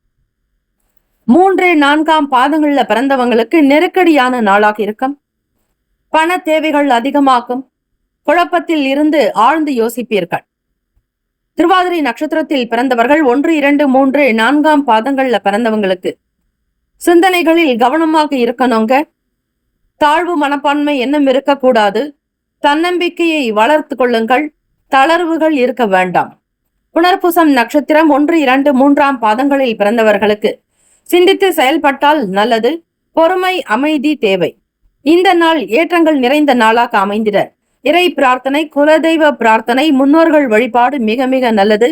3, 4 பாதங்கள்ல பிறந்தவங்களுக்கு நெருக்கடியான நாளாக இருக்கும். பண தேவைகள் அதிகமாகும். குழப்பத்தில் இருந்து ஆழ்ந்து யோசிப்பீர்கள். திருவாதிரை நட்சத்திரத்தில் பிறந்தவர்கள் 1, 2, 3, 4 பாதங்கள்ல பிறந்தவங்களுக்கு சிந்தனைகளில் கவனமாக இருக்கணுங்க. தாழ்வு மனப்பான்மை எண்ணம் இருக்கக்கூடாது. தன்னம்பிக்கையை வளர்த்து கொள்ளுங்கள். தளர்வுகள் இருக்க வேண்டாம். புனர்பூசம் நட்சத்திரம் 1, 2, 3ஆம் பாதங்களில் பிறந்தவர்களுக்கு சிந்தித்து செயல்பட்டால் நல்லது. பொறுமை, அமைதி தேவை. இந்த நாள் ஏற்றங்கள் நிறைந்த நாளாக அமைந்திட இறை பிரார்த்தனை, குலதெய்வ பிரார்த்தனை, முன்னோர்கள் வழிபாடு மிக மிக நல்லது.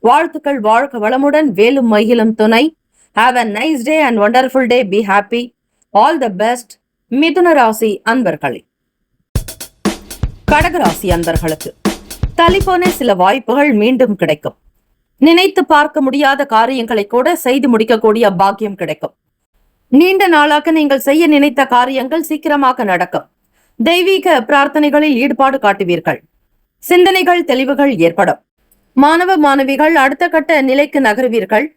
வாழ்த்துக்கள். வாழ்க வளமுடன். வேலும் மகிழும் துணை. Have a nice day and wonderful day. Be happy. All the best. மிதுன ராசி அன்பர்களே. கடகராசி அன்பர்களுக்கு தள்ளிப்போன சில வாய்ப்புகள் மீண்டும் கிடைக்கும். நினைத்து பார்க்க முடியாத காரியங்களை கூட செய்து முடிக்கக்கூடிய பாக்கியம் கிடைக்கும். நீண்ட நாளாக நீங்கள் செய்ய நினைத்த காரியங்கள் சீக்கிரமாக நடக்கும். தெய்வீக பிரார்த்தனைகளில் ஈடுபாடு காட்டுவீர்கள். சிந்தனைகள் தெளிவுகள் ஏற்படும். மாணவ மாணவிகள் அடுத்த கட்ட நிலைக்கு நகருவீர்கள்.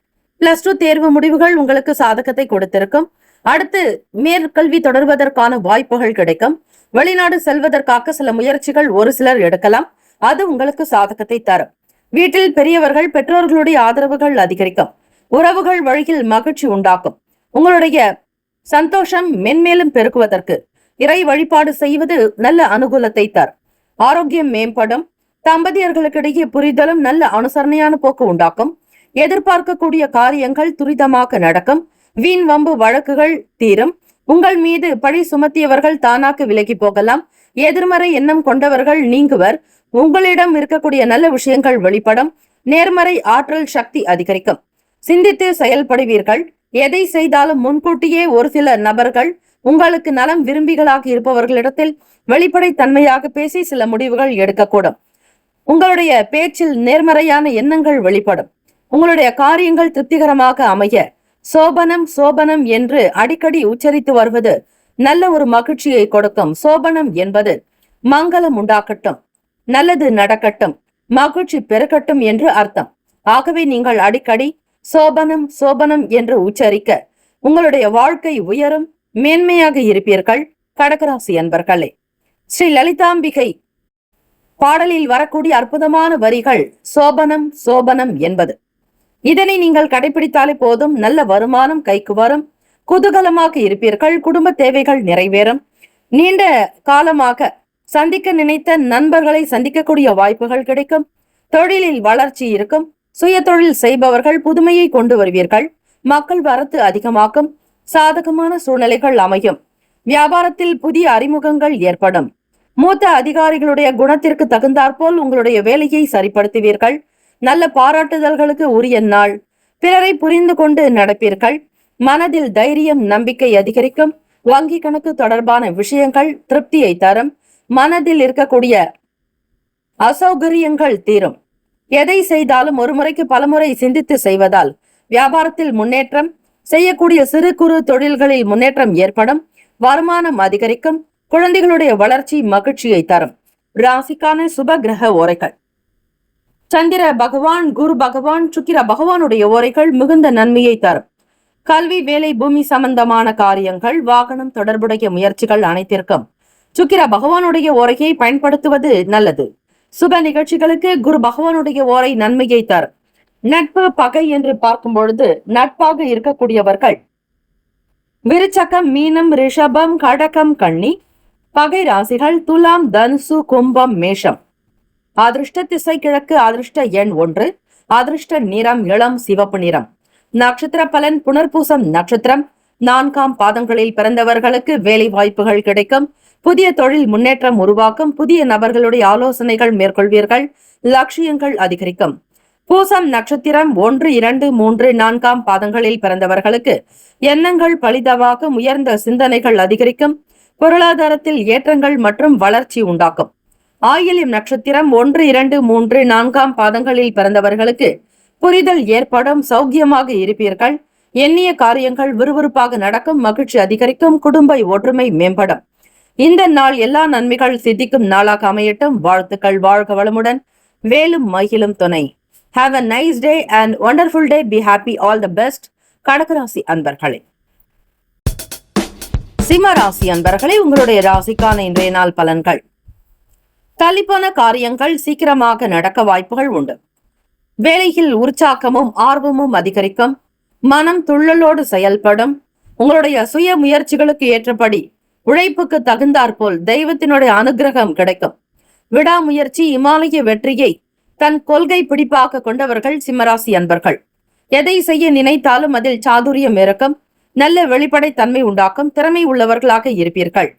+2 தேர்வு முடிவுகள் உங்களுக்கு சாதகத்தை கொடுத்திருக்கும். அடுத்து மேற்கல்வி தொடர்வதற்கான வாய்ப்புகள் கிடைக்கும். வெளிநாடு செல்வதற்காக சில முயற்சிகள் ஒரு சிலர் எடுக்கலாம். அது உங்களுக்கு சாதகத்தை தரும். வீட்டில் பெரியவர்கள், பெற்றோர்களுடைய ஆதரவுகள் அதிகரிக்கும். உறவுகள் வழியில் மகிழ்ச்சி உண்டாக்கும். உங்களுடைய சந்தோஷம் மென்மேலும் பெருக்குவதற்கு இறை வழிபாடு செய்வது நல்ல அனுகூலத்தை தரும். ஆரோக்கியம் மேம்படும். தம்பதியர்களுக்கிடையே புரிதலும் நல்ல அனுசரணையான போக்கு உண்டாக்கும். எதிர்பார்க்கக்கூடிய காரியங்கள் துரிதமாக நடக்கும். வீண் வம்பு வழக்குகள் தீரும். உங்கள் மீது பழி சுமத்தியவர்கள் தானாக விலகி போகலாம். எதிர்மறை எண்ணம் கொண்டவர்கள் நீங்குவர். உங்களிடம் இருக்கக்கூடிய நல்ல விஷயங்கள் வெளிப்படும். நேர்மறை ஆற்றல் சக்தி அதிகரிக்கும். சிந்தித்து செயல்படுவீர்கள். எதை செய்தாலும் முன்கூட்டியே ஒரு சில நபர்கள் உங்களுக்கு நலம் விரும்பிகளாக இருப்பவர்களிடத்தில் வெளிப்படை தன்மையாக பேசி சில முடிவுகள் எடுக்கக்கூடும். உங்களுடைய பேச்சில் நேர்மறையான எண்ணங்கள் வெளிப்படும். உங்களுடைய காரியங்கள் திருப்திகரமாக அமைய சோபனம் சோபனம் என்று அடிக்கடி உச்சரித்து வருவது நல்ல ஒரு மகிழ்ச்சியை கொடுக்கும். சோபனம் என்பது மங்களம் உண்டாக்கட்டும், நல்லது நடக்கட்டும், மகிழ்ச்சி பெருக்கட்டும் என்று அர்த்தம். ஆகவே நீங்கள் அடிக்கடி சோபனம் சோபனம் என்று உச்சரிக்க உங்களுடைய வாழ்க்கை உயரும், மேன்மையாக இருப்பீர்கள். கடகராசி அன்பர்களே, ஸ்ரீ லலிதாம்பிகை பாடலில் வரக்கூடிய அற்புதமான வரிகள் சோபனம் சோபனம் என்பது. இதனை நீங்கள் கடைபிடித்தாலே போதும். நல்ல வருமானம் கைக்கு வரும். குதூகலமாக இருப்பீர்கள். குடும்ப தேவைகள் நிறைவேறும். நீண்ட காலமாக சந்திக்க நினைத்த நண்பர்களை சந்திக்கக்கூடிய வாய்ப்புகள் கிடைக்கும். தொழிலில் வளர்ச்சி இருக்கும். சுய தொழில் செய்பவர்கள் புதுமையை கொண்டு வருவீர்கள். மக்கள் வரத்து அதிகமாக்கும். சாதகமான சூழ்நிலைகள் அமையும். வியாபாரத்தில் புதிய அறிமுகங்கள் ஏற்படும். மூத்த அதிகாரிகளுடைய குணத்திற்கு தகுந்தாற்போல் உங்களுடைய வேலையை சரிப்படுத்துவீர்கள். நல்ல பாராட்டுதல்களுக்கு உரிய நாள். பிறரை புரிந்து கொண்டு நடப்பீர்கள். மனதில் தைரியம், நம்பிக்கை அதிகரிக்கும். வங்கி கணக்கு தொடர்பான விஷயங்கள் திருப்தியை தரும். மனதில் இருக்கக்கூடிய அசௌகரியங்கள் தீரும். எதை செய்தாலும் ஒரு முறைக்கு பலமுறை சிந்தித்து செய்வதால் வியாபாரத்தில் முன்னேற்றம், செய்யக்கூடிய சிறு குறு தொழில்களில் முன்னேற்றம் ஏற்படும். வருமானம் அதிகரிக்கும். குழந்தைகளுடைய வளர்ச்சி மகிழ்ச்சியை தரும். ராசிக்கான சுப கிரக ஓரைகள்: சந்திர பகவான், குரு பகவான், சுக்கிர பகவானுடைய ஓரைகள் மிகுந்த நன்மையை தரும். கல்வி, வேலை, பூமி சம்பந்தமான காரியங்கள், வாகனம் தொடர்புடைய முயற்சிகள் அனைத்திற்கும் சுக்கிர பகவானுடைய ஓரையை பயன்படுத்துவது நல்லது. சுப நிகழ்ச்சிகளுக்கு குரு பகவானுடைய ஓரை நன்மையை தரும். நட்பு, பகை என்று பார்க்கும் பொழுது நட்பாக இருக்கக்கூடியவர்கள் விருச்சகம், மீனம், ரிஷபம், கடகம், கன்னி. பகை ராசிகள் துலாம், தனுசு, கும்பம், மேஷம். அதிர்ஷ்ட திசை கிழக்கு. அதிர்ஷ்ட எண் 1. அதிர்ஷ்ட நிறம் இளம் சிவப்பு நிறம். நட்சத்திர பலன்: புனர்பூசம் நட்சத்திரம் 4ஆம் பாதங்களில் பிறந்தவர்களுக்கு வேலை வாய்ப்புகள் கிடைக்கும். புதிய தொழில் முன்னேற்றம் உருவாக்கும். புதிய நபர்களுடைய ஆலோசனைகள் மேற்கொள்வீர்கள். லட்சியங்கள் அதிகரிக்கும். பூசம் நட்சத்திரம் 1, 2, 3, 4ஆம் பாதங்களில் பிறந்தவர்களுக்கு எண்ணங்கள் பலிதவாக உயர்ந்த சிந்தனைகள் அதிகரிக்கும். பொருளாதாரத்தில் ஏற்றங்கள் மற்றும் வளர்ச்சி உண்டாக்கும். ஆயில்யம் நட்சத்திரம் 1, 2, 3, 4ஆம் பாதங்களில் பிறந்தவர்களுக்கு புரிதல் ஏற்படும். சௌக்கியமாக இருப்பீர்கள். எண்ணிய காரியங்கள் விறுவிறுப்பாக நடக்கும். மகிழ்ச்சி அதிகரிக்கும். குடும்ப ஒற்றுமை மேம்படும். இந்த நாள் எல்லா நன்மைகள் சித்திக்கும் நாளாக அமையட்டும். வாழ்த்துக்கள். வாழ்க வளமுடன். வேலும் மகிழும் துணை. Have a nice day and wonderful day. Be happy. All the best. கடகராசி அன்பர்களே. சிம்ம ராசி அன்பர்களே, உங்களுடைய ராசிக்கான இன்றைய நாள் பலன்கள்: தள்ளிப்போன காரியங்கள் சீக்கிரமாக நடக்க வாய்ப்புகள் உண்டு. வேலையில் உற்சாகமும் ஆர்வமும் அதிகரிக்கும். மனம் துள்ளலோடு செயல்படும். உங்களுடைய சுய முயற்சிகளுக்கு ஏற்றபடி உழைப்புக்கு தகுந்தாற்போல் தெய்வத்தினுடைய அனுகிரகம் கிடைக்கும். விடாமுயற்சி இமாலய வெற்றியை தன் கொள்கை பிடிப்பாக கொண்டவர்கள் சிம்மராசி அன்பர்கள். எதை செய்ய நினைத்தாலும் அதில் சாதுரியம் இருக்கும். நல்ல வெளிப்படை தன்மை உண்டாக்கும். திறமை உள்ளவர்களாக இருப்பீர்கள்.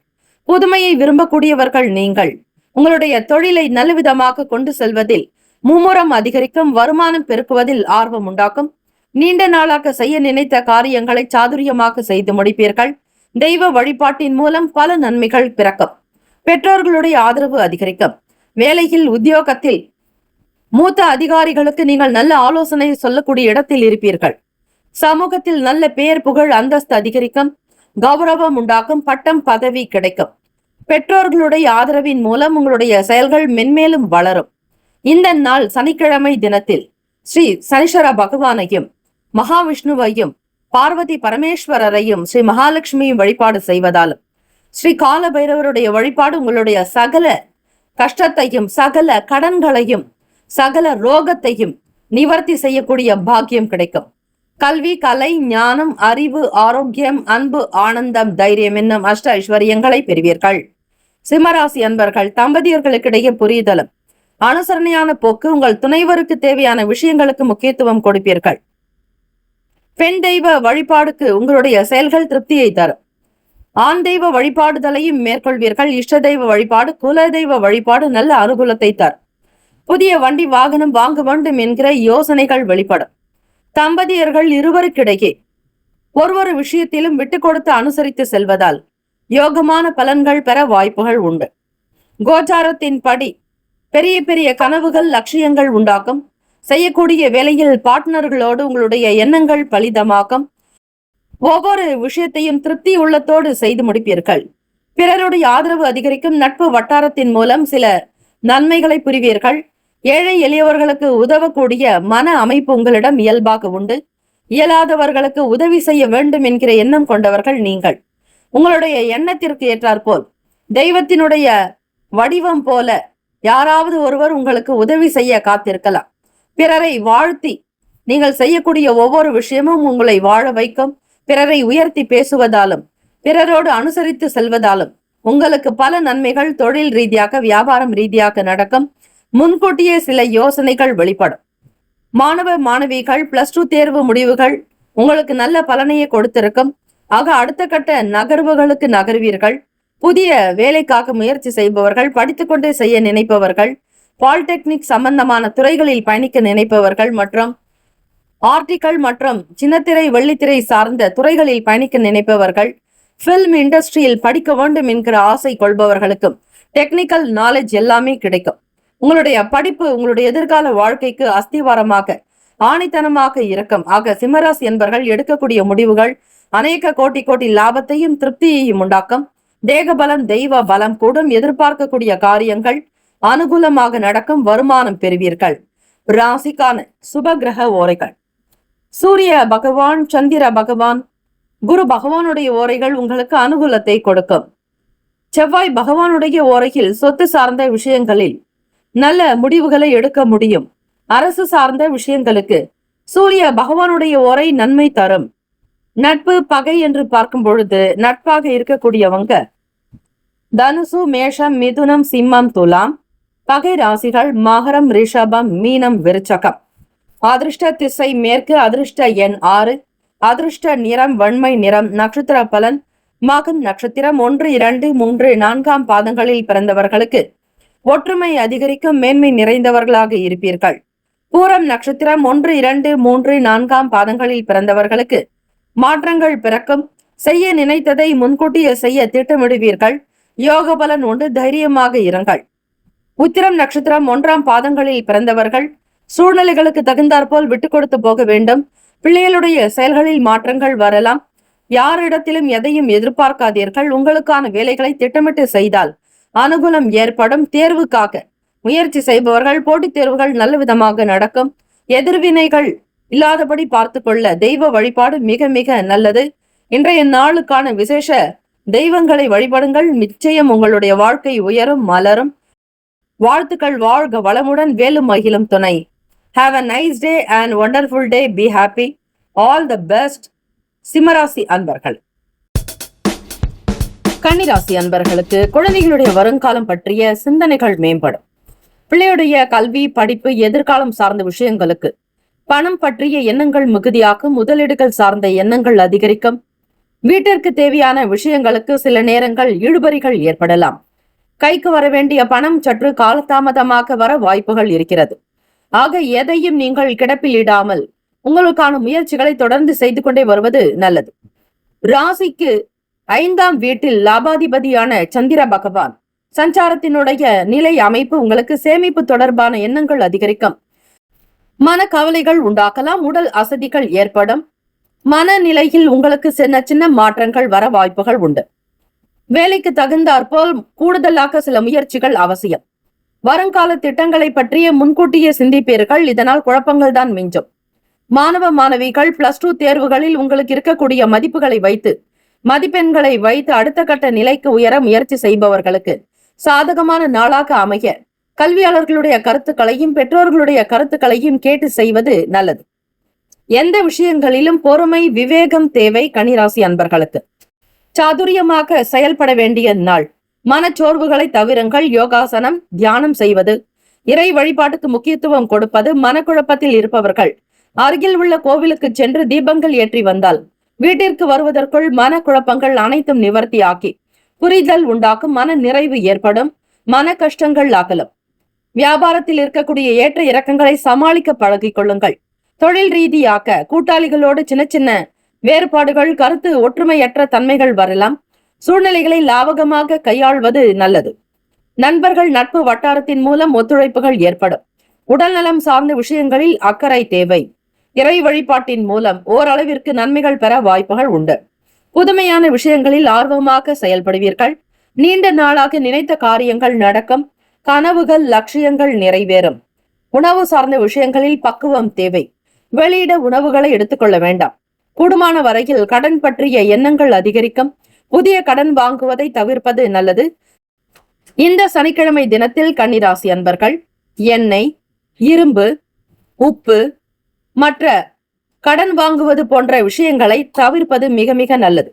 புதுமையை விரும்பக்கூடியவர்கள் நீங்கள். உங்களுடைய தொழிலை நல்லவிதமாக கொண்டு செல்வதில் மும்முரம் அதிகரிக்கும். வருமானம் பெருக்குவதில் ஆர்வம் உண்டாக்கும். நீண்ட நாளாக செய்ய நினைத்த காரியங்களை சாதுரியமாக செய்து முடிப்பீர்கள். தெய்வ வழிபாட்டின் மூலம் பல நன்மைகள் பிறக்கும். பெற்றோர்களுடைய ஆதரவு அதிகரிக்கும். வேலையில் உத்தியோகத்தில் மூத்த அதிகாரிகளுக்கு நீங்கள் நல்ல ஆலோசனை சொல்லக்கூடிய இடத்தில் இருப்பீர்கள். சமூகத்தில் நல்ல பெயர் புகழ் அந்தஸ்து அதிகரிக்கும். கௌரவம் உண்டாக்கும். பட்டம் பதவி கிடைக்கும். பெற்றோர்களுடைய ஆதரவின் மூலம் உங்களுடைய செயல்கள் மென்மேலும் வளரும். இந்த நாள் சனிக்கிழமை தினத்தில் ஸ்ரீ சனீஸ்வர பகவானையும் மகாவிஷ்ணுவையும் பார்வதி பரமேஸ்வரரையும் ஸ்ரீ மகாலட்சுமியும் வழிபாடு செய்வதாலும் ஸ்ரீ கால பைரவருடைய வழிபாடு உங்களுடைய சகல கஷ்டத்தையும் சகல கடன்களையும் சகல ரோகத்தையும் நிவர்த்தி செய்யக்கூடிய பாக்கியம் கிடைக்கும். கல்வி, கலை, ஞானம், அறிவு, ஆரோக்கியம், அன்பு, ஆனந்தம், தைரியம் என்னும் அஷ்ட ஐஸ்வர்யங்களை பெறுவீர்கள். சிம்மராசி அன்பர்கள், தம்பதியர்களுக்கிடையே புரிதலும் அனுசரணையான போக்கு. உங்கள் துணைவருக்கு தேவையான விஷயங்களுக்கு முக்கியத்துவம் கொடுப்பீர்கள். பெண் தெய்வ வழிபாடுக்கு உங்களுடைய செயல்கள் திருப்தியை தரும். ஆண் தெய்வ வழிபாடுதலையும் மேற்கொள்வீர்கள். இஷ்ட தெய்வ வழிபாடு, குல தெய்வ வழிபாடு நல்ல அனுகூலத்தை தரும். புதிய வண்டி வாகனம் வாங்க வேண்டும் என்கிற யோசனைகள் வெளிப்படும். தம்பதியர்கள் இருவருக்கிடையே ஒவ்வொரு விஷயத்திலும் விட்டு கொடுத்து அனுசரித்து செல்வதால் யோகமான பலன்கள் பெற வாய்ப்புகள் உண்டு. கோச்சாரத்தின் படி பெரிய பெரிய கனவுகள், லட்சியங்கள் உண்டாக்கும். செய்யக்கூடிய வேலையில் பார்ட்னர்களோடு உங்களுடைய எண்ணங்கள் பலிதமாக்கும். ஒவ்வொரு விஷயத்தையும் திருப்தி உள்ளத்தோடு செய்து முடிப்பீர்கள். பிறருடைய ஆதரவு அதிகரிக்கும். நட்பு வட்டாரத்தின் மூலம் சில நன்மைகளை புரிவீர்கள். ஏழை எளியவர்களுக்கு உதவக்கூடிய மன அமைப்பு உங்களிடம் இயல்பாக உண்டு. இயலாதவர்களுக்கு உதவி செய்ய வேண்டும் என்கிற எண்ணம் கொண்டவர்கள் நீங்கள். உங்களுடைய எண்ணத்திற்கு ஏற்றாற்போல் தெய்வத்தினுடைய வடிவம் போல யாராவது ஒருவர் உங்களுக்கு உதவி செய்ய காத்திருக்கலாம். பிறரை வாழ்த்தி நீங்கள் செய்யக்கூடிய ஒவ்வொரு விஷயமும் உங்களை வாழ வைக்கும். பிறரை உயர்த்தி பேசுவதாலும் பிறரோடு அனுசரித்து செல்வதாலும் உங்களுக்கு பல நன்மைகள் தொழில் ரீதியாக, வியாபாரம் ரீதியாக நடக்கும். முன்கூட்டியே சில யோசனைகள் வெளிப்படும். மாணவ மாணவிகள் +2 தேர்வு முடிவுகள் உங்களுக்கு நல்ல பலனையை கொடுத்திருக்கும். ஆக அடுத்த கட்ட நகர்வுகளுக்கு நகர்வீர்கள். புதிய வேலைக்காக முயற்சி செய்பவர்கள், படித்துக்கொண்டே செய்ய நினைப்பவர்கள், பாலிடெக்னிக் சம்பந்தமான துறைகளில் பயணிக்க நினைப்பவர்கள் மற்றும் ஆர்டிக்கல் மற்றும் சின்னத்திரை வெள்ளித்திரை சார்ந்த துறைகளில் பயணிக்க நினைப்பவர்கள், பிலிம் இண்டஸ்ட்ரியில் படிக்க வேண்டும் என்கிற ஆசை கொள்பவர்களுக்கும் டெக்னிக்கல் நாலேஜ் எல்லாமே கிடைக்கும். உங்களுடைய படிப்பு உங்களுடைய எதிர்கால வாழ்க்கைக்கு அஸ்திவாரமாக ஆணித்தனமாக இருக்கும். ஆக சிம்மராசி என்பவர்கள் எடுக்கக்கூடிய முடிவுகள் அநேக கோடி லாபத்தையும் திருப்தியையும் உண்டாக்கும். தேக பலம், தெய்வ பலம் கூடும். எதிர்பார்க்கக்கூடிய காரியங்கள் அனுகூலமாக நடக்கும். வருமானம் பெறுவீர்கள். ராசிக்கான சுப கிரக ஓரைகள்: சூரிய பகவான், சந்திர பகவான், குரு பகவானுடைய ஓரைகள் உங்களுக்கு அனுகூலத்தை கொடுக்கும். செவ்வாய் பகவானுடைய ஓரையில் சொத்து சார்ந்த விஷயங்களில் நல்ல முடிவுகளை எடுக்க முடியும். அரசு சார்ந்த விஷயங்களுக்கு சூரிய பகவானுடைய ஓரை நன்மை தரும். நட்பு, பகை என்று பார்க்கும் பொழுது நட்பாக இருக்கக்கூடியவங்க தனுசு, மேஷம், மிதுனம், சிம்மம், துலாம். பகை ராசிகள் மகரம், ரிஷபம், மீனம், விருச்சகம். அதிர்ஷ்ட திசை மேற்கு. அதிர்ஷ்ட எண் 6. அதிர்ஷ்ட நிறம் வெண்மை நிறம். நட்சத்திர பலன்: மகம் நட்சத்திரம் 1, 2, 3, 4 பாதங்களில் பிறந்தவர்களுக்கு ஒற்றுமை அதிகரிக்கும். மேன்மை நிறைந்தவர்களாக இருப்பீர்கள். பூரம் நட்சத்திரம் 1, 2, 3, 4 பாதங்களில் பிறந்தவர்களுக்கு மாற்றங்கள் பிறக்கும். செய்ய நினைத்ததை முன்கூட்டியே செய்ய திட்டமிடுவீர்கள். யோக பலன் உண்டு. தைரியமாக இருங்கள். உத்திரம் நட்சத்திரம் 1 பாதங்களில் பிறந்தவர்கள் சூழ்நிலைகளுக்கு தகுந்தாற்போல் விட்டு கொடுத்து போக வேண்டும். பிள்ளைகளுடைய செயல்களில் மாற்றங்கள் வரலாம். யாரிடத்திலும் எதையும் எதிர்பார்க்காதீர்கள். உங்களுக்கான வேலைகளை திட்டமிட்டு செய்தால் அனுகூலம் ஏற்படும். தேர்வுக்காக முயற்சி செய்பவர்கள் போட்டித் தேர்வுகள் நல்ல விதமாக நடக்கும். எதிர்வினைகள் இல்லாதபடி பார்த்து கொள்ள தெய்வ வழிபாடு மிக மிக நல்லது. இன்றைய நாளுக்கான விசேஷ தெய்வங்களை வழிபடுங்கள். நிச்சயம் உங்களுடைய வாழ்க்கை உயரும், மலரும். வாழ்த்துக்கள். வாழ்க வளமுடன். வேலும் மகிழும் துணை. Have a nice day and wonderful day. Be happy. All the best. சிம்மராசி அன்பர்கள். கன்னிராசி அன்பர்களுக்கு குழந்தைகளுடைய வருங்காலம் பற்றிய சிந்தனைகள் மேம்படும். பிள்ளையுடைய கல்வி, படிப்பு, எதிர்காலம் சார்ந்த விஷயங்களுக்கு பணம் பற்றிய எண்ணங்கள் மிகுதியாகும். முதலீடுகள் சார்ந்த எண்ணங்கள் அதிகரிக்கும். வீட்டிற்கு தேவையான விஷயங்களுக்கு சில நேரங்கள் இழுபறிகள் ஏற்படலாம். கைக்கு வர வேண்டிய பணம் சற்று காலதாமதமாக வர வாய்ப்புகள் இருக்கிறது. ஆக எதையும் நீங்கள் கிடப்பில் இடாமல் உங்களுக்கான முயற்சிகளை தொடர்ந்து செய்து கொண்டே வருவது நல்லது. ராசிக்கு 5ஆம் வீட்டில் லாபாதிபதியான சந்திர பகவான் சஞ்சாரத்தினுடைய நிலை அமைப்பு உங்களுக்கு சேமிப்பு தொடர்பான எண்ணங்கள் அதிகரிக்கும். மன கவலைகள் உண்டாக்கலாம். உடல் அசதிகள் ஏற்படும். மனநிலையில் உங்களுக்கு சின்ன சின்ன மாற்றங்கள் வர வாய்ப்புகள் உண்டு. வேலைக்கு தகுந்தாற்போல் கூடுதலாக சில முயற்சிகள் அவசியம். வருங்கால திட்டங்களை பற்றிய முன்கூட்டியே சிந்திப்பீர்கள். இதனால் குழப்பங்கள் தான் மிஞ்சும். மாணவ மாணவிகள் +2 தேர்வுகளில் உங்களுக்கு இருக்கக்கூடிய மதிப்பெண்களை வைத்து அடுத்த கட்ட நிலைக்கு உயர முயற்சி செய்பவர்களுக்கு சாதகமான நாளாக அமைய கல்வியாளர்களுடைய கருத்துக்களையும் பெற்றோர்களுடைய கருத்துக்களையும் கேட்டு செய்வது நல்லது. எந்த விஷயங்களிலும் பொறுமை, விவேகம் தேவை. கன்னிராசி அன்பர்களுக்கு சாதுரியமாக செயல்பட வேண்டிய நாள். மனச்சோர்வுகளை தவிருங்கள். யோகாசனம், தியானம் செய்வது, இறை வழிபாட்டுக்கு முக்கியத்துவம் கொடுப்பது. மனக்குழப்பத்தில் இருப்பவர்கள் அருகில் உள்ள கோவிலுக்கு சென்று தீபங்கள் ஏற்றி வந்தால் வீட்டிற்கு வருவதற்குள் மனக்குழப்பங்கள் அனைத்தும் நிவர்த்தியாக்கி புரிதல் உண்டாக்கும். மன நிறைவு ஏற்படும். மன கஷ்டங்கள் அகலும். வியாபாரத்தில் இருக்கக்கூடிய ஏற்ற இறக்கங்களை சமாளிக்க பழகிக் கொள்ளுங்கள். தொழில் ரீதியாக கூட்டாளிகளோடு சின்ன சின்ன வேறுபாடுகள், கருத்து ஒற்றுமையற்ற தன்மைகள் வரலாம். சூழ்நிலைகளை லாவகமாக கையாள்வது நல்லது. நண்பர்கள், நட்பு வட்டாரத்தின் மூலம் ஒத்துழைப்புகள் ஏற்படும். உடல்நலம் சார்ந்த விஷயங்களில் அக்கறை தேவை. இறை வழிபாட்டின் மூலம் ஓரளவிற்கு நன்மைகள் பெற வாய்ப்புகள் உண்டு. புதுமையான விஷயங்களில் ஆர்வமாக செயல்படுவீர்கள். நீண்ட நாளாக நினைத்த காரியங்கள் நடக்கும். கனவுகள், லட்சியங்கள் நிறைவேறும். உணவு சார்ந்த விஷயங்களில் பக்குவம் தேவை. வெளியிட உணவுகளை எடுத்துக்கொள்ள வேண்டாம். கூடுமான வரையில் கடன் பற்றிய எண்ணங்கள் அதிகரிக்கும். புதிய கடன் வாங்குவதை தவிர்ப்பது நல்லது. இந்த சனிக்கிழமை தினத்தில் கன்னிராசி அன்பர்கள் எண்ணெய், இரும்பு, உப்பு மற்ற கடன் வாங்குவது போன்ற விஷயங்களை தவிர்ப்பது மிக மிக நல்லது.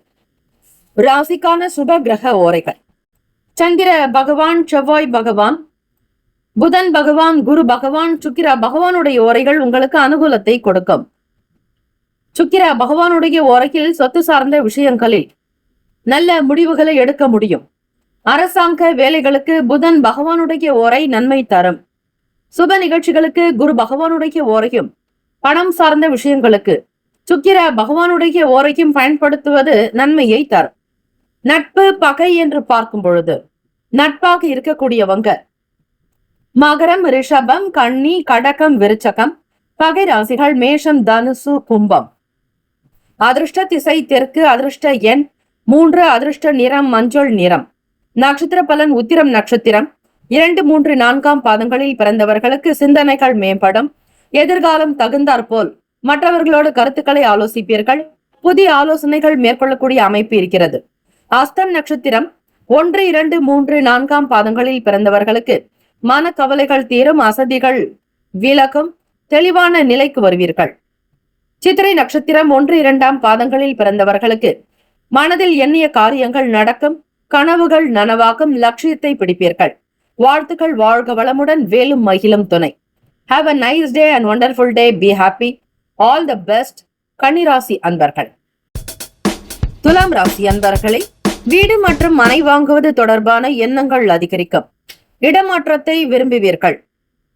ராசிக்கான சுப கிரக ஓரைகள். சந்திர பகவான், செவ்வாய் பகவான், புதன் பகவான், குரு பகவான், சுக்கிர பகவானுடைய ஓரைகள் உங்களுக்கு அனுகூலத்தை கொடுக்கும். சுக்கிர பகவானுடைய ஓரையில் சொத்து சார்ந்த விஷயங்களில் நல்ல முடிவுகளை எடுக்க முடியும். அரசாங்க வேலைகளுக்கு புதன் பகவானுடைய ஓரை நன்மை தரும். சுப நிகழ்ச்சிகளுக்கு குரு பகவானுடைய ஓரையும், பணம் சார்ந்த விஷயங்களுக்கு சுக்கிர பகவானுடைய ஓரையும் பயன்படுத்துவது நன்மையை தரும். நட்பு, பகை என்று பார்க்கும் பொழுது நட்பாக இருக்கக்கூடியவங்க மகரம், ரிஷபம், கன்னி, கடகம், விருச்சகம். பகை ராசிகள் மேஷம், தனுசு, கும்பம். அதிர்ஷ்ட திசை தெற்கு. அதிர்ஷ்ட எண் 3. அதிர்ஷ்ட நிறம் மஞ்சள் நிறம். நட்சத்திர பலன் உத்திரம் நட்சத்திரம் 2, 3, 4ஆம் பாதங்களில் பிறந்தவர்களுக்கு சிந்தனைகள் மேம்படும். எதிர்காலம் தகுந்தாற்போல் மற்றவர்களோடு கருத்துக்களை ஆலோசிப்பீர்கள். புதிய ஆலோசனைகள் மேற்கொள்ளக்கூடிய அமைப்பு இருக்கிறது. அஸ்தம் நட்சத்திரம் 1, 2, 3, 4ஆம் பாதங்களில் பிறந்தவர்களுக்கு மன கவலைகள் தீரும். அசதிகள் விலகும். தெளிவான நிலைக்கு வருவீர்கள். சித்திரை நட்சத்திரம் 1, 2ஆம் பாதங்களில் பிறந்தவர்களுக்கு மனதில் எண்ணிய காரியங்கள் நடக்கும். கனவுகள் நனவாகும். லட்சியத்தை பிடிப்பீர்கள். வாழ்த்துக்கள். வாழ்க வளமுடன். வேலும் மகிழும் துணை. Have a nice day and wonderful day. Be happy. All the best. கன்னிராசி அன்பர்கள். துலாம் ராசி அன்பர்களை வீடு மற்றும் மனை வாங்குவது தொடர்பான எண்ணங்கள் அதிகரிக்கும். இடமாற்றத்தை விரும்புவீர்கள்.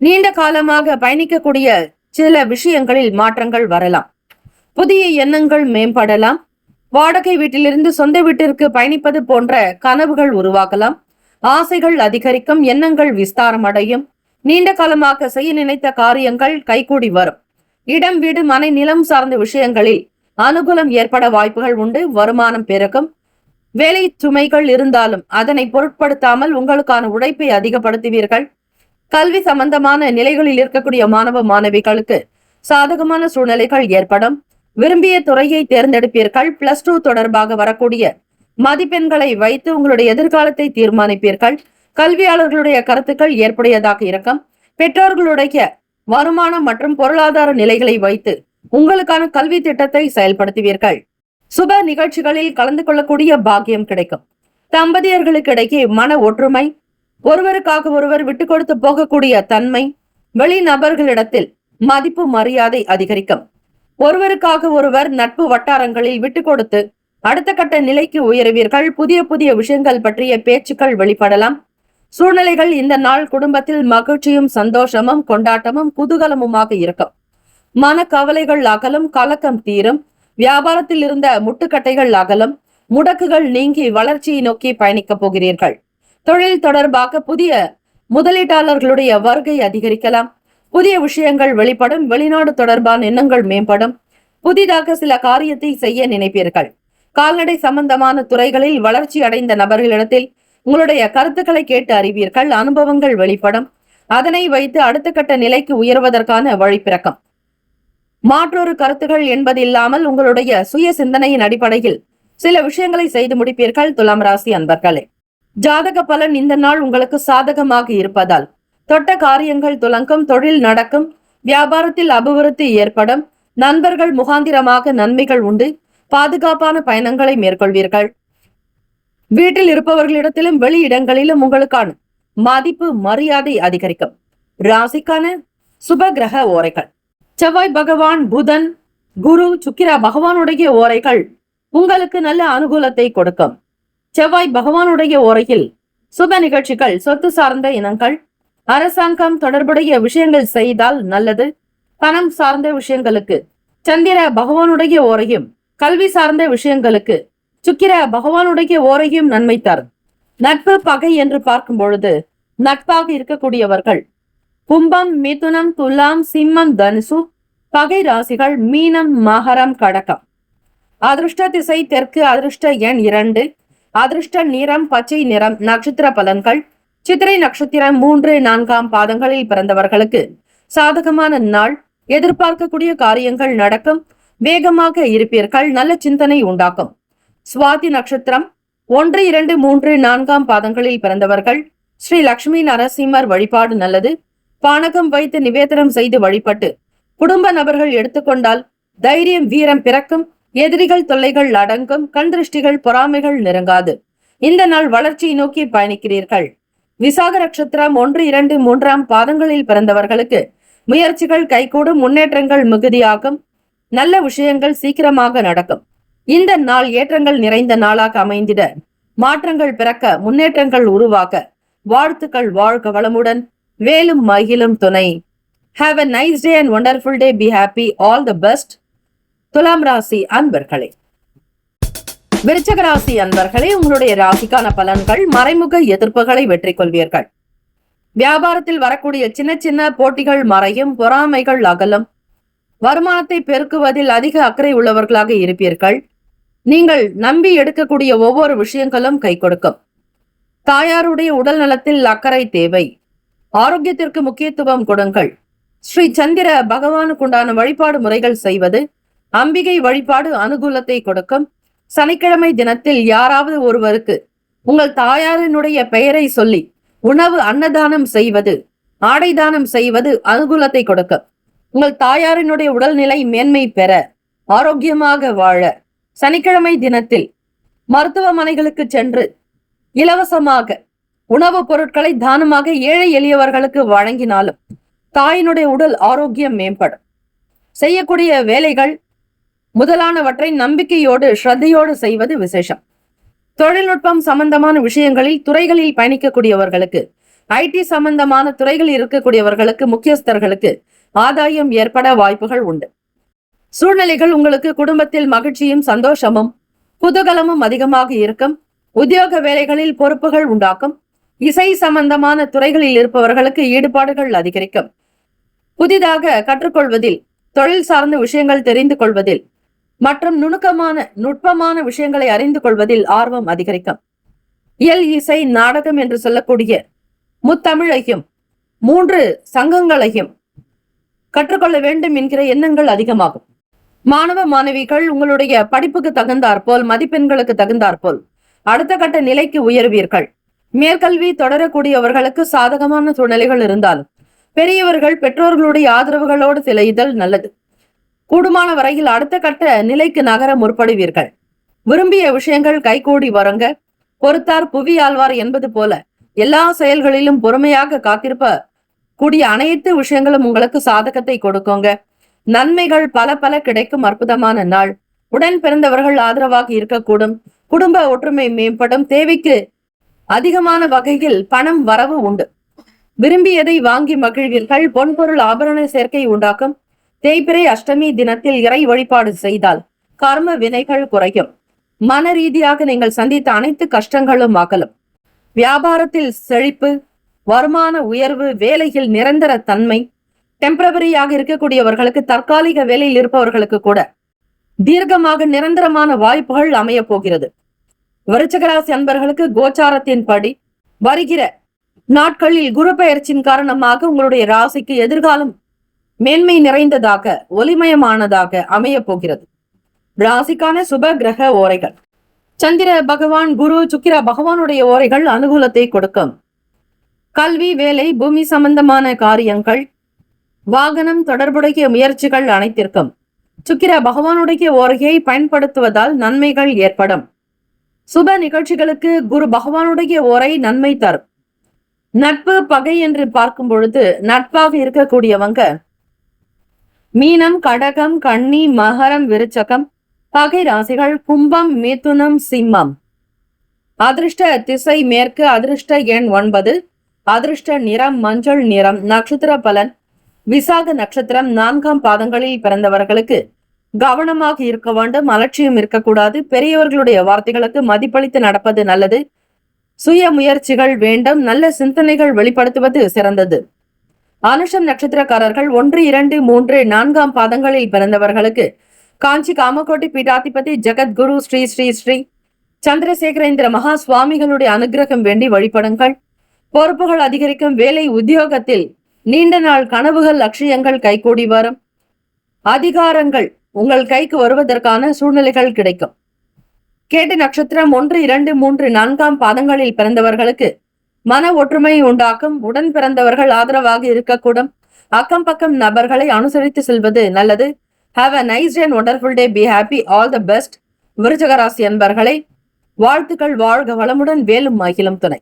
நீண்ட காலமாக பயணிக்கக்கூடிய சில விஷயங்களில் மாற்றங்கள் வரலாம். புதிய எண்ணங்கள் மேம்படலாம். வாடகை வீட்டிலிருந்து சொந்த வீட்டிற்கு பயணிப்பது போன்ற கனவுகள் உருவாகலாம். ஆசைகள் அதிகரிக்கும். எண்ணங்கள் விஸ்தாரமடையும். நீண்ட காலமாக செய்ய நினைத்த காரியங்கள் கைகூடி வரும். இடம், வீடு, மனை, நிலம் சார்ந்த விஷயங்களில் அனுகூலம் ஏற்பட வாய்ப்புகள் உண்டு. வருமானம் பெருகும். வேலை சுமைகள் இருந்தாலும் அதனை பொருட்படுத்தாமல் உங்களுக்கான உழைப்பை அதிகப்படுத்துவீர்கள். கல்வி சம்பந்தமான நிலைகளில் இருக்கக்கூடிய மாணவ மாணவிகளுக்கு சாதகமான சூழ்நிலைகள் ஏற்படும். விரும்பிய துறையை தேர்ந்தெடுப்பீர்கள். +2 தொடர்பாக வரக்கூடிய மதிப்பெண்களை வைத்து உங்களுடைய எதிர்காலத்தை தீர்மானிப்பீர்கள். கல்வியாளர்களுடைய கருத்துக்கள் ஏற்புடையதாக இருக்கும். பெற்றோர்களுடைய வருமானம் மற்றும் பொருளாதார நிலைகளை வைத்து உங்களுக்கான கல்வி திட்டத்தை செயல்படுத்துவீர்கள். சுப நிகழ்ச்சிகளில் கலந்து கொள்ளக்கூடிய பாக்கியம் கிடைக்கும். தம்பதியர்களுக்கிடையே மன ஒற்றுமை, ஒருவருக்காக ஒருவர் விட்டு கொடுத்து போகக்கூடிய தன்மை, வெளி நபர்களிடத்தில் மதிப்பு மரியாதை அதிகரிக்கும். ஒருவருக்காக ஒருவர் நட்பு வட்டாரங்களில் விட்டு கொடுத்து அடுத்த கட்ட நிலைக்கு உயர்வீர்கள். புதிய புதிய விஷயங்கள் பற்றிய பேச்சுக்கள் வெளிப்படலாம். சூழ்நிலைகள் இந்த நாள் குடும்பத்தில் மகிழ்ச்சியும் சந்தோஷமும் கொண்டாட்டமும் குதூகலமுமாக இருக்கும். மன கவலைகள் அகலும், கலக்கம் தீரும். வியாபாரத்தில் இருந்த முட்டுக்கட்டைகள் அகலும், முடக்குகள் நீங்கி வளர்ச்சியை நோக்கி பயணிக்கப் போகிறீர்கள். தொழில் தொடர்பாக புதிய முதலீட்டாளர்களுடைய வருகை அதிகரிக்கலாம். புதிய விஷயங்கள் வெளிப்படும். வெளிநாடு தொடர்பான எண்ணங்கள் மேம்படும். புதிதாக சில காரியத்தை செய்ய நினைப்பீர்கள். கால்நடை சம்பந்தமான துறைகளில் வளர்ச்சி அடைந்த நபர்களிடத்தில் உங்களுடைய கருத்துக்களை கேட்டு அறிவீர்கள். அனுபவங்கள் வெளிப்படும். அதனை வைத்து அடுத்த கட்ட நிலைக்கு உயர்வதற்கான வழி பிறக்கும். மாற்றொரு கருத்துகள் என்பது இல்லாமல் உங்களுடைய சுய சிந்தனையின் அடிப்படையில் சில விஷயங்களை செய்து முடிப்பீர்கள். துலாம் ராசி அன்பர்களே, ஜாதக பலன் இந்த நாள் உங்களுக்கு சாதகமாக இருப்பதால் தொட்ட காரியங்கள் துலங்கும், தொழில் நடக்கும், வியாபாரத்தில் அபிவிருத்தி ஏற்படும், நண்பர்கள் முகாந்திரமாக நன்மைகள் உண்டு, பாதுகாப்பான பயணங்களை மேற்கொள்வீர்கள். வீட்டில் இருப்பவர்களிடத்திலும் வெளி இடங்களிலும் உங்களுக்கான மதிப்பு மரியாதை அதிகரிக்கும். ராசிக்கான சுப கிரக ஓரைகள்: செவ்வாய் பகவான், புதன், குரு, சுக்கிர பகவானுடைய ஓரைகள் உங்களுக்கு நல்ல அனுகூலத்தை கொடுக்கும். செவ்வாய் பகவானுடைய ஓரையில் சுப நிகழ்ச்சிகள், சொத்து சார்ந்த இனங்கள், அரசாங்கம் தொடர்புடைய விஷயங்கள் செய்தால் நல்லது. பணம் சார்ந்த விஷயங்களுக்கு சந்திர பகவானுடைய ஓரையும், கல்வி சார்ந்த விஷயங்களுக்கு சுக்கிர பகவானுடைய ஓரையும் நன்மை தரும். நட்பு பகை என்று பார்க்கும் பொழுது நட்பாக இருக்கக்கூடியவர்கள் கும்பம், மிதுனம், துலாம், சிம்மம், தனுசு. பகை ராசிகள் மீனம், மகரம், கடகம். அதிர்ஷ்ட திசை தெற்கு. அதிர்ஷ்ட எண் 2. அதிர்ஷ்ட நிறம் பச்சை நிறம். நட்சத்திர பலன்கள்: சித்திரை நட்சத்திரம் 3, 4 பாதங்களில் பிறந்தவர்களுக்கு சாதகமான நாள். எதிர்பார்க்கக்கூடிய காரியங்கள் நடக்கும். வேகமாக இருப்பீர்கள். நல்ல சிந்தனை உண்டாக்கும். சுவாதி நட்சத்திரம் 1, 2, 3, 4 பாதங்களில் பிறந்தவர்கள் ஸ்ரீ லட்சுமி நரசிம்மர் வழிபாடு நல்லது. பானகம் வைத்து நிவேதனம் செய்து வழிபட்டு குடும்ப நபர்கள் எடுத்துக்கொண்டால் தைரியம், வீரம் பிறக்கும். எதிரிகள் தொல்லைகள் அடங்கும். கண் திருஷ்டிகள், பொறாமைகள் நெருங்காது. இந்த நாள் வளர்ச்சியை நோக்கி பயணிக்கிறீர்கள். விசாக நட்சத்திரம் 1, 2, 3 பாதங்களில் பிறந்தவர்களுக்கு முயற்சிகள் கைகூடும். முன்னேற்றங்கள் மிகுதியாகும். நல்ல விஷயங்கள் சீக்கிரமாக நடக்கும். இந்த நாள் ஏற்றங்கள் நிறைந்த நாளாக அமைந்திட, மாற்றங்கள் பிறக்க, முன்னேற்றங்கள் உருவாக வாழ்த்துக்கள். வாழ்க வளமுடன். வேலும் மகிழும் துணை. Have a nice day and wonderful day. Be happy. All the best. துலாம் ராசி அன்பர்களே, விருச்சக ராசி அன்பர்களே, உங்களுடைய ராசிக்கான பலன்கள்: மறைமுக எதிர்ப்புகளை வெற்றி கொள்வீர்கள். வியாபாரத்தில் வரக்கூடிய சின்ன சின்ன போட்டிகள் மறையும். பொறாமைகள் அகலும். வருமானத்தை பெருக்குவதில் அதிக அக்கறை உள்ளவர்களாக இருப்பீர்கள். நீங்கள் நம்பி எடுக்கக்கூடிய ஒவ்வொரு விஷயங்களும் கை கொடுக்கும். தாயாருடைய உடல் நலத்தில் அக்கறை தேவை. ஆரோக்கியத்திற்கு முக்கியத்துவம் கொடுங்கள். ஸ்ரீ சந்திர பகவானுக்குண்டான வழிபாடு முறைகள் செய்வது, அம்பிகை வழிபாடு அனுகூலத்தை கொடுக்கும். சனிக்கிழமை தினத்தில் யாராவது ஒருவருக்கு உங்கள் தாயாரினுடைய பெயரை சொல்லி உணவு அன்னதானம் செய்வது, ஆடை தானம் செய்வது அனுகூலத்தை கொடுக்கும். உங்கள் தாயாரினுடைய உடல்நிலை மேன்மை பெற, ஆரோக்கியமாக வாழ சனிக்கிழமை தினத்தில் மருத்துவமனைகளுக்கு சென்று இலவசமாக உணவுப் பொருட்களை தானமாக ஏழை எளியவர்களுக்கு வழங்கினாலும் தாயினுடைய உடல் ஆரோக்கியம் மேம்படும். செய்யக்கூடிய வேலைகள் முதலானவற்றை நம்பிக்கையோடு ஸ்ரத்தையோடு செய்வது விசேஷம். தொழில்நுட்பம் சம்பந்தமான விஷயங்களில் துறைகளில் பயணிக்கக்கூடியவர்களுக்கு, ஐடி சம்பந்தமான துறைகளில் இருக்கக்கூடியவர்களுக்கு, முக்கியஸ்தர்களுக்கு ஆதாயம் ஏற்பட வாய்ப்புகள் உண்டு. சூழ்நிலைகள் உங்களுக்கு குடும்பத்தில் மகிழ்ச்சியும் சந்தோஷமும் குதூகலமும் அதிகமாக இருக்கும். உத்தியோக வேலைகளில் பொறுப்புகள் உண்டாக்கும். இசை சம்பந்தமான துறைகளில் இருப்பவர்களுக்கு ஈடுபாடுகள் அதிகரிக்கும். புதிதாக கற்றுக்கொள்வதில், தொழில் சார்ந்த விஷயங்கள் தெரிந்து கொள்வதில் மற்றும் நுட்பமான விஷயங்களை அறிந்து கொள்வதில் ஆர்வம் அதிகரிக்கும். இயல், இசை, நாடகம் என்று சொல்லக்கூடிய முத்தமிழையும் 3 சங்கங்களையும் கற்றுக்கொள்ள வேண்டும் என்கிற எண்ணங்கள் அதிகமாகும். மாணவ மாணவிகள் உங்களுடைய படிப்புக்கு தகுந்தாற்போல், மதிப்பெண்களுக்கு தகுந்தாற்போல் அடுத்த கட்ட நிலைக்கு உயர்வீர்கள். மேற்கல்வி தொடரக்கூடியவர்களுக்கு சாதகமான சூழ்நிலைகள் இருந்தாலும் பெரியவர்கள் பெற்றோர்களுடைய ஆதரவுகளோடு செல்லுதல் நல்லது. கூடுமான வரையில் அடுத்த கட்ட நிலைக்கு நகர முற்படுவீர்கள். விரும்பிய விஷயங்கள் கைகூடி வருங்க. பொறுத்தார் புவி ஆழ்வார் என்பது போல எல்லா செயல்களிலும் பொறுமையாக காத்திருப்ப கூடிய அனைத்து விஷயங்களும் உங்களுக்கு சாதகத்தை கொடுக்குங்க. நன்மைகள் பல பல கிடைக்கும் அற்புதமான நாள். உடன் பிறந்தவர்கள் ஆதரவாக இருக்கக்கூடும். குடும்ப ஒற்றுமை மேம்படும். தேவைக்கு அதிகமான வகையில் பணம் வரவு உண்டு. விரும்பியதை வாங்கி மகிழ்வீர்கள். பொன்பொருள் ஆபரண சேர்க்கை உண்டாக்கும். தேய்பிறை அஷ்டமி தினத்தில் இறை வழிபாடு செய்தால் கர்ம வினைகள் குறையும். மன ரீதியாக நீங்கள் சந்தித்த அனைத்து கஷ்டங்களும் அகலும். வியாபாரத்தில் செழிப்பு, வருமான உயர்வு, வேலையில் நிரந்தர தன்மை. டெம்பரவரியாக இருக்கக்கூடியவர்களுக்கு, தற்காலிக வேலையில் இருப்பவர்களுக்கு கூட தீர்க்கமாக நிரந்தரமான வாய்ப்புகள் அமைய போகிறது. விருச்சிகராசி அன்பர்களுக்கு கோச்சாரத்தின் படி வருகிற நாட்களில் குரு பெயர்ச்சியின் காரணமாக உங்களுடைய ராசிக்கு எதிர்காலம் மேன்மை நிறைந்ததாக, ஒளிமயமானதாக அமைய போகிறது. ராசிக்கான சுப கிரக ஓரைகள். சந்திர பகவான், குரு, சுக்கிர பகவானுடைய ஓரைகள் அனுகூலத்தை கொடுக்கும். கல்வி, வேலை, பூமி சம்பந்தமான காரியங்கள், வாகனம் தொடர்புடைய முயற்சிகள் அனைத்திற்கும் சுக்கிர பகவானுடைய ஓரையை பயன்படுத்துவதால் நன்மைகள் ஏற்படும். சுப நிகழ்ச்சிகளுக்கு குரு பகவானுடைய ஓரை நன்மை தரும். நட்பு, பகை என்று பார்க்கும் பொழுது நட்பாக இருக்கக்கூடியவங்க மீனம், கடகம், கன்னி, மகரம், விருச்சகம். பகை ராசிகள் கும்பம், மிதுனம், சிம்மம். அதிர்ஷ்ட திசை மேற்கு. அதிர்ஷ்ட எண் 9. அதிர்ஷ்ட நிறம் மஞ்சள் நிறம். நட்சத்திர பலன். விசாக நட்சத்திரம் 4ஆம் பாதங்களில் பிறந்தவர்களுக்கு கவனமாக இருக்க வேண்டும். அலட்சியம் இருக்கக்கூடாது. பெரியவர்களுடைய வார்த்தைகளுக்கு மதிப்பளித்து நடப்பது நல்லது. சுய முயற்சிகள் வேண்டும். நல்ல சிந்தனைகள் வெளிப்படுத்துவது சிறந்தது. அனுஷம் நட்சத்திரக்காரர்கள் 1, 2, 3, 4ஆம் பாதங்களில் பிறந்தவர்களுக்கு காஞ்சி காமகோட்டி பீடாதிபதி ஜெகத்குரு ஸ்ரீ ஸ்ரீ ஸ்ரீ சந்திரசேகரேந்திர மகா சுவாமிகளுடைய அனுகிரகம் வேண்டி வழிபடுங்கள். பொறுப்புகள் அதிகரிக்கும். வேலை உத்தியோகத்தில் நீண்ட நாள் கனவுகள், லட்சியங்கள் கைகூடி வரும். அதிகாரங்கள் உங்கள் கைக்கு வருவதற்கான சூழ்நிலைகள் கிடைக்கும். கேட்டு நட்சத்திரம் 1, 2, 3, 4ஆம் பாதங்களில் பிறந்தவர்களுக்கு மன ஒற்றுமை உண்டாக்கும். உடன் பிறந்தவர்கள் ஆதரவாக இருக்கக்கூடும். அக்கம் பக்கம் நபர்களை அனுசரித்து செல்வது நல்லது. Have a nice day and wonderful day. Be happy. All the best. விருச்சிக ராசி அன்பர்களே, வாழ்த்துக்கள். வாழ்க வளமுடன். வேலும் மகிழும் துணை.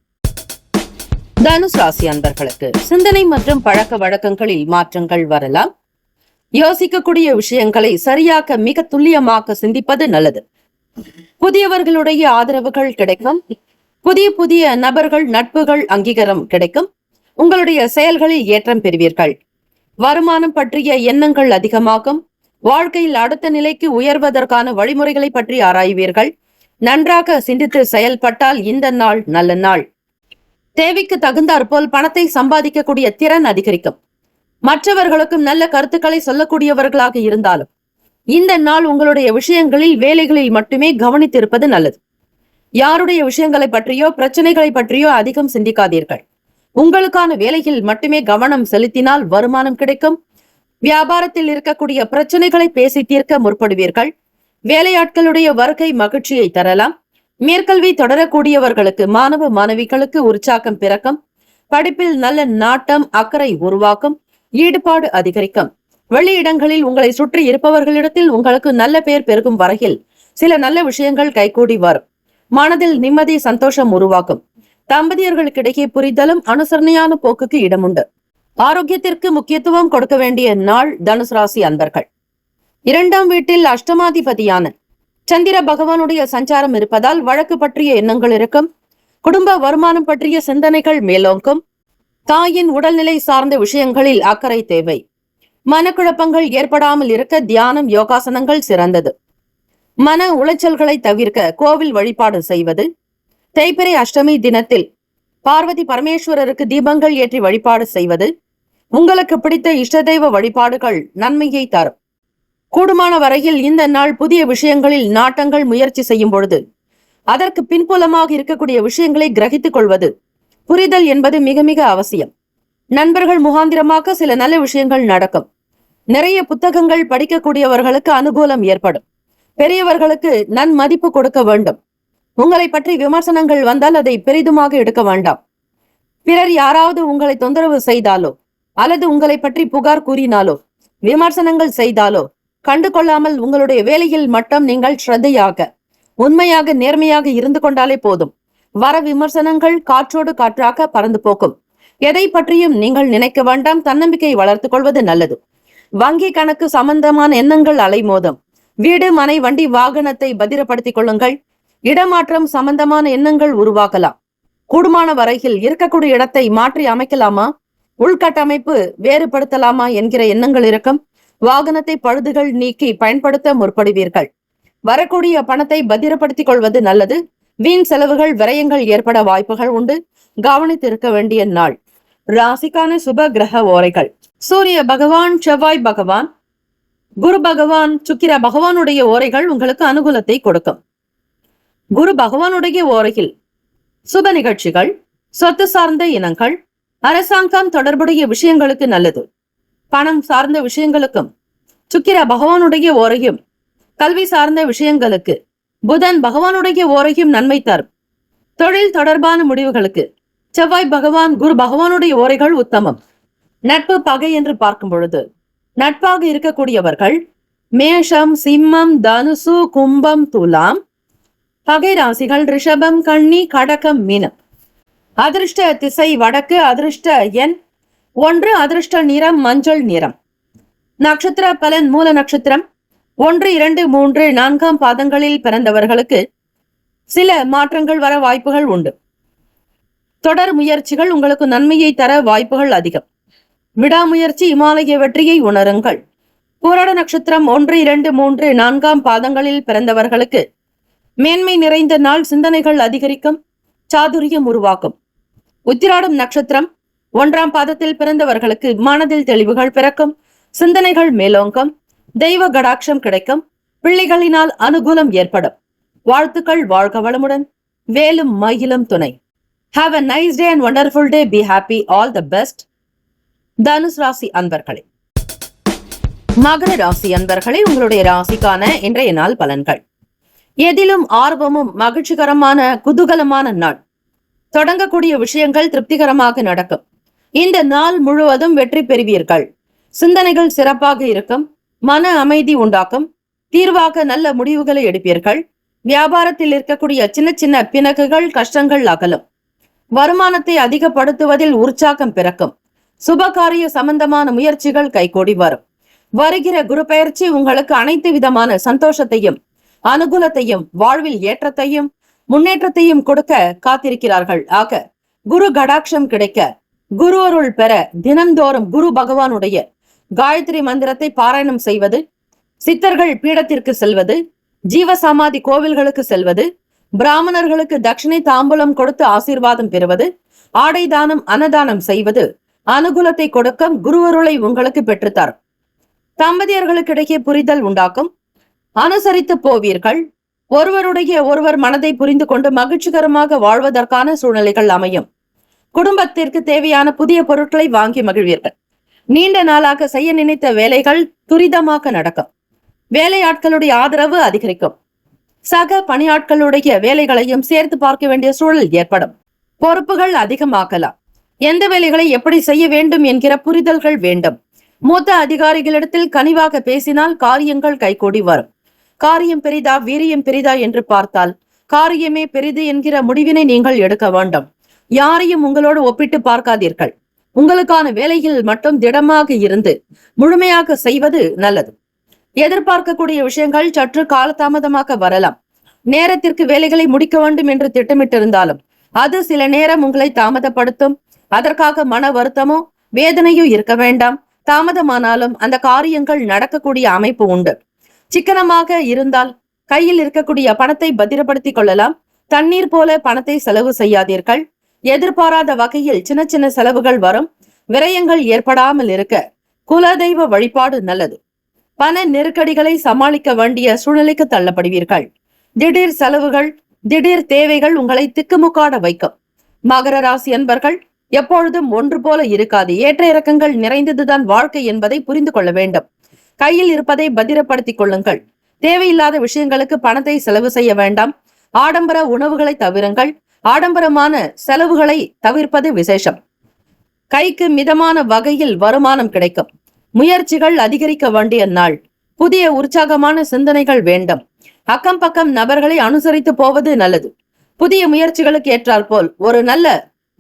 தனுசு ராசி அன்பர்களுக்கு சிந்தனை மற்றும் பழக்க வழக்கங்களில் மாற்றங்கள் வரலாம். யோசிக்கக்கூடிய விஷயங்களை சரியாக்க மிக துல்லியமாக சிந்திப்பது நல்லது. புதியவர்களுடைய ஆதரவுகள் கிடைக்கும். புதிய புதிய நபர்கள், நட்புகள், அங்கீகாரம் கிடைக்கும். உங்களுடைய செயல்களில் ஏற்றம் பெறுவீர்கள். வருமானம் பற்றிய எண்ணங்கள் அதிகமாகும். வாழ்க்கையில் அடுத்த நிலைக்கு உயர்வதற்கான வழிமுறைகளை பற்றி ஆராய்வீர்கள். நன்றாக சிந்தித்து செயல்பட்டால் இந்த நாள் நல்ல நாள். தேவைக்கு தகுந்தாற்போல் பணத்தை சம்பாதிக்கக்கூடிய திறன் அதிகரிக்கும். மற்றவர்களுக்கும் நல்ல கருத்துக்களை சொல்லக்கூடியவர்களாக இருந்தாலும் இந்த நாள் உங்களுடைய விஷயங்களில், வேலைகளில் மட்டுமே கவனித்திருப்பது நல்லது. யாருடைய விஷயங்களை பற்றியோ பிரச்சனைகளை பற்றியோ அதிகம் சிந்திக்காதீர்கள். உங்களுக்கான வேலையில் மட்டுமே கவனம் செலுத்தினால் வருமானம் கிடைக்கும். வியாபாரத்தில் இருக்கக்கூடிய பிரச்சனைகளை பேசி தீர்க்க முற்படுவீர்கள். வேலையாட்களுடைய வருகை மகிழ்ச்சியை தரலாம். மேற்கல்வி தொடரக்கூடியவர்களுக்கு, மாணவ மாணவிகளுக்கு உற்சாகம் பிறக்கும். படிப்பில் நல்ல நாட்டம், அக்கறை உருவாக்கும். ஈடுபாடு அதிகரிக்கும். வெளியிடங்களில் உங்களை சுற்றி இருப்பவர்களிடத்தில் உங்களுக்கு நல்ல பெயர் பெருகும் வரையில் சில நல்ல விஷயங்கள் கைகூடி வரும். மனதில் நிம்மதி, சந்தோஷம் உருவாக்கும். தம்பதியர்களுக்கிடையே புரிதலும் அனுசரணையான போக்குக்கு இடமுண்டு. ஆரோக்கியத்திற்கு முக்கியத்துவம் கொடுக்க வேண்டிய நாள் தனுசு ராசி அன்பர்கள். 2ஆம் வீட்டில் அஷ்டமாதிபதியான சந்திர பகவானுடைய சஞ்சாரம் இருப்பதால் வழக்கு பற்றிய எண்ணங்கள் இருக்கும். குடும்ப வருமானம் பற்றிய சிந்தனைகள் மேலோங்கும். தாயின் உடல்நிலை சார்ந்த விஷயங்களில் அக்கறை தேவை. மனக்குழப்பங்கள் ஏற்படாமல் இருக்க தியானம், யோகாசனங்கள் சிறந்தது. மன உளைச்சல்களை தவிர்க்க கோவில் வழிபாடு செய்வது. தேய்பிறை அஷ்டமி தினத்தில் பார்வதி பரமேஸ்வரருக்கு தீபங்கள் ஏற்றி வழிபாடு செய்வது. உங்களுக்கு பிடித்த இஷ்ட தெய்வ வழிபாடுகள் நன்மையை தரும். கூடுமான வரையில் இந்த நாள் புதிய விஷயங்களில் நாட்டங்கள் முயற்சி செய்யும் பொழுது அதற்கு பின்புலமாக இருக்கக்கூடிய விஷயங்களை கிரகித்துக் கொள்வது, புரிதல் என்பது மிக மிக அவசியம். நண்பர்கள் முகாந்திரமாக சில நல்ல விஷயங்கள் நடக்கும். நிறைய புத்தகங்கள் படிக்கக்கூடியவர்களுக்கு அனுகூலம் ஏற்படும். பெரியவர்களுக்கு நன்மதிப்பு கொடுக்க வேண்டும். உங்களை பற்றி விமர்சனங்கள் வந்தால் அதை பெரிதுமாக எடுக்க வேண்டாம். பிறர் யாராவது உங்களை தொந்தரவு செய்தாலோ அல்லது உங்களை பற்றி புகார் கூறினாலோ, விமர்சனங்கள் செய்தாலோ கண்டு கொள்ளாமல் உங்களுடைய வேலையில் மட்டும் நீங்கள் ஸ்ரத்தையாக, உண்மையாக, நேர்மையாக இருந்து கொண்டாலே போதும். வர விமர்சனங்கள் காற்றோடு காற்றாக பறந்து போக்கும். எதை பற்றியும் நீங்கள் நினைக்க வேண்டாம். தன்னம்பிக்கையை வளர்த்துக் கொள்வது நல்லது. வங்கி கணக்கு சம்பந்தமான எண்ணங்கள் அலைமோதும். வீடு, மனை, வண்டி, வாகனத்தை பத்திரப்படுத்திக் கொள்ளுங்கள். இடமாற்றம் சம்பந்தமான எண்ணங்கள் உருவாக்கலாம். கூடுமான வரையில் இருக்கக்கூடிய இடத்தை மாற்றி அமைக்கலாமா, உள்கட்டமைப்பு வேறுபடுத்தலாமா என்கிற எண்ணங்கள் இருக்கும். வாகனத்தை பழுதுகள் நீக்கி பயன்படுத்த முற்படுவீர்கள். வரக்கூடிய பணத்தை பத்திரப்படுத்திக் கொள்வது நல்லது. வீண் செலவுகள், விரயங்கள் ஏற்பட வாய்ப்புகள் உண்டு. கவனித்திருக்க வேண்டிய நாள். ராசிக்கான சுப கிரக ஓரைகள். சூரிய பகவான், செவ்வாய் பகவான், குரு பகவான், சுக்கிர பகவானுடைய ஓரைகள் உங்களுக்கு அனுகூலத்தை கொடுக்கும். குரு பகவானுடைய ஓரையில் சுப நிகழ்ச்சிகள், சொத்து சார்ந்த இனங்கள், அரசாங்கம் தொடர்புடைய விஷயங்களுக்கு நல்லது. பணம் சார்ந்த விஷயங்களுக்கும் சுக்கிர பகவானுடைய ஓரையும், கல்வி சார்ந்த விஷயங்களுக்கு புதன் பகவானுடைய ஓரையும் நன்மை தரும். தொழில் தொடர்பான முடிவுகளுக்கு செவ்வாய் பகவான், குரு பகவானுடைய ஓரைகள் உத்தமம். நட்பு, பகை என்று பார்க்கும் பொழுது நட்பாக இருக்கக்கூடியவர்கள் மேஷம், சிம்மம், தனுசு, கும்பம், துலாம். பகை ராசிகள் ரிஷபம், கன்னி, கடகம், மீனம். அதிர்ஷ்ட திசை வடக்கு. அதிர்ஷ்ட எண் 1. அதிர்ஷ்ட நிறம் மஞ்சள் நிறம். நட்சத்திர பலன். மூல நட்சத்திரம் 1, 2, 3, 4 பாதங்களில் பிறந்தவர்களுக்கு சில மாற்றங்கள் வர வாய்ப்புகள் உண்டு. தொடர் முயற்சிகள் உங்களுக்கு நன்மையை தர வாய்ப்புகள் அதிகம். விடாமுயற்சி இமாலய வெற்றியை உணருங்கள். பூராட நட்சத்திரம் 1, 2, 3, 4 பாதங்களில் பிறந்தவர்களுக்கு மேன்மை நிறைந்த நாள். சிந்தனைகள் அதிகரிக்கும். சாதுரியம் உருவாக்கும். உத்திராடம் நட்சத்திரம் 1ஆம் பாதத்தில் பிறந்தவர்களுக்கு மனதில் தெளிவுகள் பிறக்கும். சிந்தனைகள் மேலோங்கும். தெய்வ கடாட்சம் கிடைக்கும். பிள்ளைகளினால் அனுகூலம் ஏற்படும். வாழ்த்துக்கள். வாழ்க வளமுடன். வேலும் மயிலும் துணை. Have a nice day and wonderful day. Be happy. All the best. Dhanush ராசி அன்பர்களே. மகர ராசி அன்பர்களே, உங்களுடைய ராசிக்கான இன்றைய நாள் பலன்கள். எதிலும் ஆர்வமும் மகிழ்ச்சிகரமான குதூகலமான நாள். தொடங்கக்கூடிய விஷயங்கள் திருப்திகரமாக நடக்கும். இந்த நாள் முழுவதும் வெற்றி பெறுவீர்கள். சிந்தனைகள் சிறப்பாக இருக்கும். மன அமைதி உண்டாக்கும். தீர்வாக நல்ல முடிவுகளை எடுப்பீர்கள். வியாபாரத்தில் இருக்கக்கூடிய சின்ன சின்ன பிணக்குகள், கஷ்டங்கள் அகலும். வருமானத்தை அதிகப்படுத்துவதில் உற்சாகம் பிறக்கும். சுபகாரிய சம்பந்தமான முயற்சிகள் கைகூடி வரும். வருகிற குரு பெயர்ச்சி உங்களுக்கு அனைத்து விதமான சந்தோஷத்தையும் அனுகூலத்தையும் வாழ்வில் ஏற்றத்தையும் முன்னேற்றத்தையும் கொடுக்க காத்திருக்கிறார்கள். ஆக குரு கடாட்சம் கிடைக்க, குரு அருள் பெற தினந்தோறும் குரு பகவானுடைய காயத்ரி மந்திரத்தை பாராயணம் செய்வது, சித்தர்கள் பீடத்திற்கு செல்வது, ஜீவசமாதி கோவில்களுக்கு செல்வது, பிராமணர்களுக்கு தட்சிணை தாம்பூலம் கொடுத்து ஆசீர்வாதம் பெறுவது, ஆடை தானம், அன்னதானம் செய்வது அனுகூலத்தை கொடுக்கும். குருவருளை உங்களுக்கு பெற்றுத்தரும். தம்பதியர்களுக்கிடையே புரிதல் உண்டாக்கும். அனுசரித்து போவீர்கள். ஒருவருடைய ஒருவர் மனதை புரிந்து கொண்டு மகிழ்ச்சிகரமாக வாழ்வதற்கான சூழ்நிலைகள் அமையும். குடும்பத்திற்கு தேவையான புதிய பொருட்களை வாங்கி மகிழ்வீர்கள். நீண்ட நாளாக செய்ய நினைத்த வேலைகள் துரிதமாக நடக்கும். வேலையாட்களுடைய ஆதரவு அதிகரிக்கும். சக பணியாட்களுடைய வேலைகளையும் சேர்த்து பார்க்க வேண்டிய சூழல் ஏற்படும். பொறுப்புகள் அதிகமாக்கலாம். எந்த வேலைகளை எப்படி செய்ய வேண்டும் என்கிற புரிதல்கள் வேண்டும். மூத்த அதிகாரிகளிடத்தில் கனிவாக பேசினால் காரியங்கள் கைகூடி வரும். காரியம் பெரிதா வீரியம் பெரிதா என்று பார்த்தால் காரியமே பெரிது என்கிற முடிவினை நீங்கள் எடுக்க வேண்டும். யாரையும் உங்களோடு ஒப்பிட்டு பார்க்காதீர்கள். உங்களுக்கான வேலையில் மட்டும் திடமாக இருந்து முழுமையாக செய்வது நல்லது. எதிர்பார்க்கக்கூடிய விஷயங்கள் சற்று காலதாமதமாக வரலாம். நேரத்திற்கு வேலைகளை முடிக்க வேண்டும் என்று திட்டமிட்டிருந்தாலும் அது சில நேரம் உங்களை தாமதப்படுத்தும். அதற்காக மன வருத்தமோ வேதனையோ இருக்க வேண்டாம். தாமதமானாலும் அந்த காரியங்கள் நடக்கக்கூடிய அமைப்பு உண்டு. சிக்கனமாக இருந்தால் கையில் இருக்கக்கூடிய பணத்தை பத்திரப்படுத்திக் கொள்ளலாம். தண்ணீர் போல பணத்தை செலவு செய்யாதீர்கள். எதிர்பாராத வகையில் சின்ன சின்ன செலவுகள் வரும். விரயங்கள் ஏற்படாமல் இருக்க குலதெய்வ வழிபாடு நல்லது. பண நெருக்கடிகளை சமாளிக்க வேண்டிய சூழ்நிலைக்கு தள்ளப்படுவீர்கள். திடீர் செலவுகள், திடீர் தேவைகள் உங்களை திக்குமுக்காட வைக்கும். மகர ராசி அன்பர்கள், எப்பொழுதும் ஒன்று போல இருக்காது. ஏற்ற இறக்கங்கள் நிறைந்ததுதான் வாழ்க்கை என்பதை புரிந்து கொள்ள வேண்டும். கையில் இருப்பதை பத்திரப்படுத்திக் கொள்ளுங்கள். தேவையில்லாத விஷயங்களுக்கு பணத்தை செலவு செய்ய வேண்டாம். ஆடம்பர உணவுகளை தவிருங்கள். ஆடம்பரமான செலவுகளை தவிர்ப்பது விசேஷம். கைக்கு மிதமான வகையில் வருமானம் கிடைக்கும். முயற்சிகள் அதிகரிக்க வேண்டிய நாள். புதிய உற்சாகமான சிந்தனைகள் வேண்டும். அக்கம் பக்கம் நபர்களை அனுசரித்து போவது நல்லது. புதிய முயற்சிகளுக்கு ஏற்றாற்போல் ஒரு நல்ல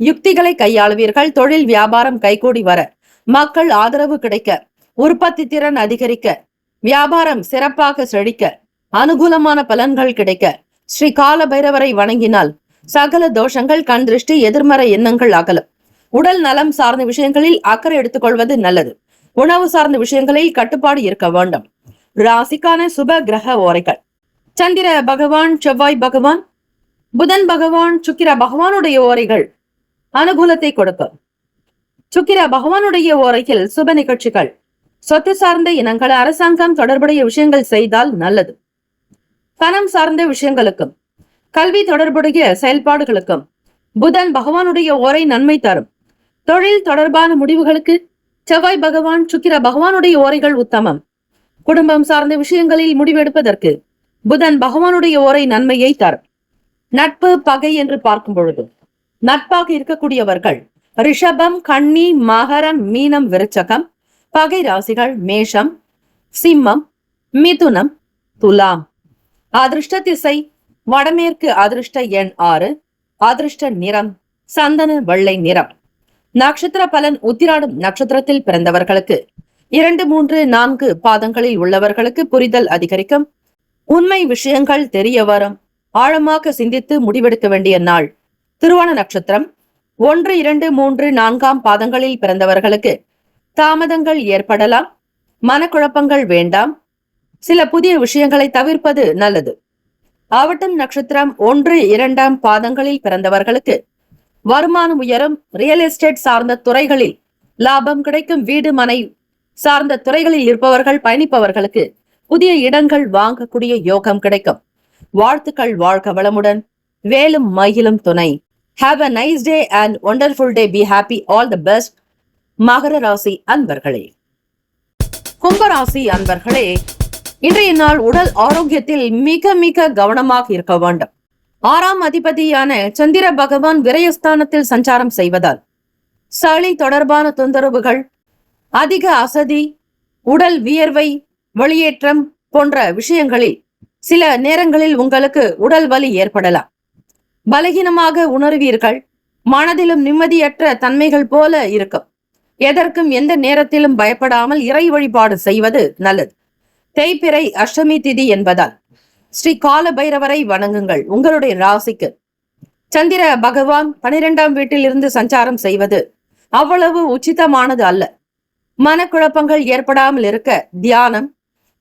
யுக்திகளை கையாளுவீர்கள். தொழில் வியாபாரம் கைகூடி வர, மக்கள் ஆதரவு கிடைக்க, உற்பத்தி திறன் அதிகரிக்க, வியாபாரம் சிறப்பாக செழிக்க, அனுகூலமான பலன்கள் கிடைக்க ஸ்ரீ கால பைரவரை வணங்கினால் சகல தோஷங்கள், கண் திருஷ்டி, எதிர்மறை எண்ணங்கள் அகலும். உடல் நலம் சார்ந்த விஷயங்களில் அக்கறை எடுத்துக்கொள்வது நல்லது. உணவு சார்ந்த விஷயங்களில் கட்டுப்பாடு இருக்க வேண்டும். ராசிக்கான சுப கிரக ஓரைகள்: சந்திர பகவான், செவ்வாய் பகவான், புதன் பகவான், சுக்கிர பகவானுடைய ஓரைகள் அனுகூலத்தை கொடுக்கும். சுக்கிர பகவானுடைய ஓரையில் சுப நிகழ்ச்சிகள், சொத்து சார்ந்த இனங்கள், அரசாங்கம் தொடர்புடைய விஷயங்கள் செய்தால் நல்லது. பணம் சார்ந்த விஷயங்களுக்கும் கல்வி தொடர்புடைய செயல்பாடுகளுக்கும் புதன் பகவானுடைய ஓரை நன்மை தரும். தொழில் தொடர்பான முடிவுகளுக்கு செவ்வாய் பகவான், சுக்கிர பகவானுடைய ஓரைகள் உத்தமம். குடும்பம் சார்ந்த விஷயங்களில் முடிவெடுப்பதற்கு புதன் பகவானுடைய ஓரை நன்மையை தரும். நட்பு பகை என்று பார்க்கும் பொழுது நட்பாக இருக்கக்கூடியவர்கள் ரிஷபம், கன்னி, மகரம், மீனம், விருச்சகம். பகை ராசிகள் மேஷம், சிம்மம், மிதுனம், துலாம். அதிர்ஷ்ட திசை வடமேற்கு. அதிர்ஷ்ட எண் 6. அதிர்ஷ்ட நிறம் சந்தன வெள்ளை நிறம். நட்சத்திர பலன்: உத்திராடம் நட்சத்திரத்தில் பிறந்தவர்களுக்கு 2, 3, 4 பாதங்களில் உள்ளவர்களுக்கு புரிதல் அதிகரிக்கும். உண்மை விஷயங்கள் தெரிய வரும். ஆழமாக சிந்தித்து முடிவெடுக்க வேண்டிய நாள். திருவோண நட்சத்திரம் 1, 2, 3, 4 பாதங்களில் பிறந்தவர்களுக்கு தாமதங்கள் ஏற்படலாம். மனக்குழப்பங்கள் வேண்டாம். சில புதிய விஷயங்களை தவிர்ப்பது நல்லது. ஆவட்டம் நட்சத்திரம் 1, 2 பாதங்களில் பிறந்தவர்களுக்கு வருமானம் உயரும். ரியல் எஸ்டேட் சார்ந்த துறைகளில் லாபம் கிடைக்கும். வீடு மனை சார்ந்த துறைகளில் இருப்பவர்கள், பயணிப்பவர்களுக்கு புதிய இடங்கள் வாங்கக்கூடிய யோகம் கிடைக்கும். வாழ்த்துக்கள். வாழ்க வளமுடன். வேலும் மயிலும் துணை. Have a nice day and wonderful day. Be happy. All the best. மகர ராசி அன்பர்களே. கும்பராசி அன்பர்களே, இன்றைய நாள் உடல் ஆரோக்கியத்தில் மிக மிக கவனமாக இருக்க வேண்டும். 6ஆம் அதிபதியான சந்திர பகவான் விரயஸ்தானத்தில் சஞ்சாரம் செய்வதால் சளி தொடர்பான தொந்தரவுகள், அதிக அசதி, உடல் வியர்வை வெளியேற்றம் போன்ற விஷயங்களில் சில நேரங்களில் உங்களுக்கு உடல் வலி ஏற்படலாம். பலகீனமாக உணர்வீர்கள். மனதிலும் நிம்மதியற்ற தன்மைகள் போல இருக்கும். எதற்கும் எந்த நேரத்திலும் பயப்படாமல் இறை வழிபாடு செய்வது நல்லது. தேய்பிறை அஷ்டமி திதி என்பதால் ஸ்ரீ கால பைரவரை வணங்குங்கள். உங்களுடைய ராசிக்கு சந்திர பகவான் 12ஆம் வீட்டில் இருந்து சஞ்சாரம் செய்வது அவ்வளவு உச்சிதமானது அல்ல. மனக்குழப்பங்கள் ஏற்படாமல் இருக்க தியானம்,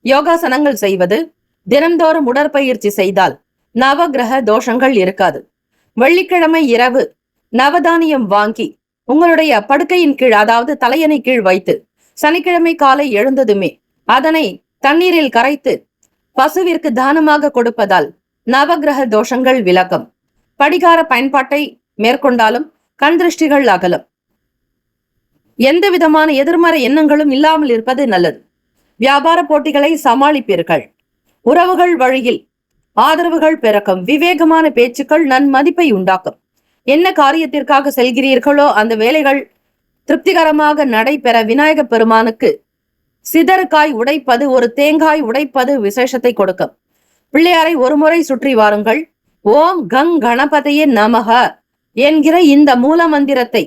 யோகாசனங்கள் செய்வது, தினந்தோறும் உடற்பயிற்சி செய்தால் நவகிரக தோஷங்கள் இருக்காது. வெள்ளிக்கிழமை இரவு நவதானியம் வாங்கி உங்களுடைய படுக்கையின் கீழ், அதாவது தலையணை கீழ் வைத்து சனிக்கிழமை காலை எழுந்ததுமே அதனை தண்ணீரில் கரைத்து பசுவிற்கு தானமாக கொடுப்பதால் நவகிரக தோஷங்கள் விலகும். படிகார பயன்பாட்டை மேற்கொண்டாலும் கண் திருஷ்டிகள் அகலும். எந்த விதமான எதிர்மறை எண்ணங்களும் இல்லாமல் இருப்பது நல்லது. வியாபார போட்டிகளை சமாளிப்பீர்கள். உறவுகள் வழியில் ஆதரவுகள் பிறக்கும். விவேகமான பேச்சுக்கள் நன்மதிப்பை உண்டாக்கும். என்ன காரியத்திற்காக செல்கிறீர்களோ அந்த வேலைகள் திருப்திகரமாக நடைபெற விநாயக பெருமானுக்கு சிதறுக்காய் உடைப்பது, ஒரு தேங்காய் உடைப்பது விசேஷத்தை கொடுக்கும். பிள்ளையாரை ஒருமுறை சுற்றி வாருங்கள். ஓம் கங் கணபதியே நமக என்கிற இந்த மூல மந்திரத்தை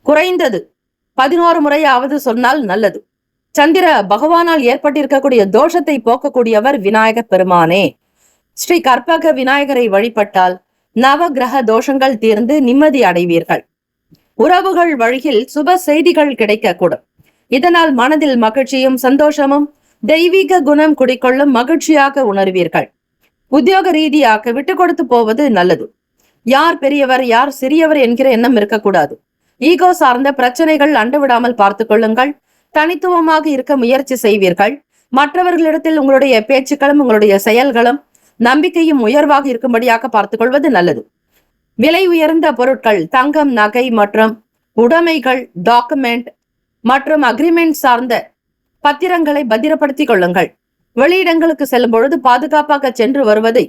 குறைந்தது 11 முறையாவது சொன்னால் நல்லது. சந்திர பகவானால் ஏற்பட்டிருக்கக்கூடிய தோஷத்தை போக்கக்கூடியவர் விநாயக பெருமானே. ஸ்ரீ கற்பக விநாயகரை வழிபட்டால் நவகிரக தோஷங்கள் தீர்ந்து நிம்மதி அடைவீர்கள். உறவுகள் வழியில் சுப செய்திகள் கிடைக்கக்கூடும். இதனால் மனதில் மகிழ்ச்சியும் சந்தோஷமும் தெய்வீக குணம் குடிக்கொள்ளும் மகிழ்ச்சியாக உணர்வீர்கள். உத்தியோக ரீதியாக விட்டு கொடுத்து போவது நல்லது. யார் பெரியவர் யார் சிறியவர் என்கிற எண்ணம் இருக்கக்கூடாது. ஈகோ சார்ந்த பிரச்சனைகள் அண்டுவிடாமல் பார்த்துக் கொள்ளுங்கள். தனித்துவமாக இருக்க முயற்சி செய்வீர்கள். மற்றவர்களிடத்தில் உங்களுடைய பேச்சுக்களும் உங்களுடைய செயல்களும் நம்பிக்கையும் உயர்வாக இருக்கும்படியாக பார்த்துக் கொள்வது நல்லது. விலை உயர்ந்த பொருட்கள், தங்கம், நகை மற்றும் உடைமைகள், டாக்குமெண்ட் மற்றும் அக்ரிமெண்ட் சார்ந்த பத்திரங்களை பத்திரப்படுத்திக் கொள்ளுங்கள். வெளியிடங்களுக்கு செல்லும் பொழுது பாதுகாப்பாக சென்று வருவதை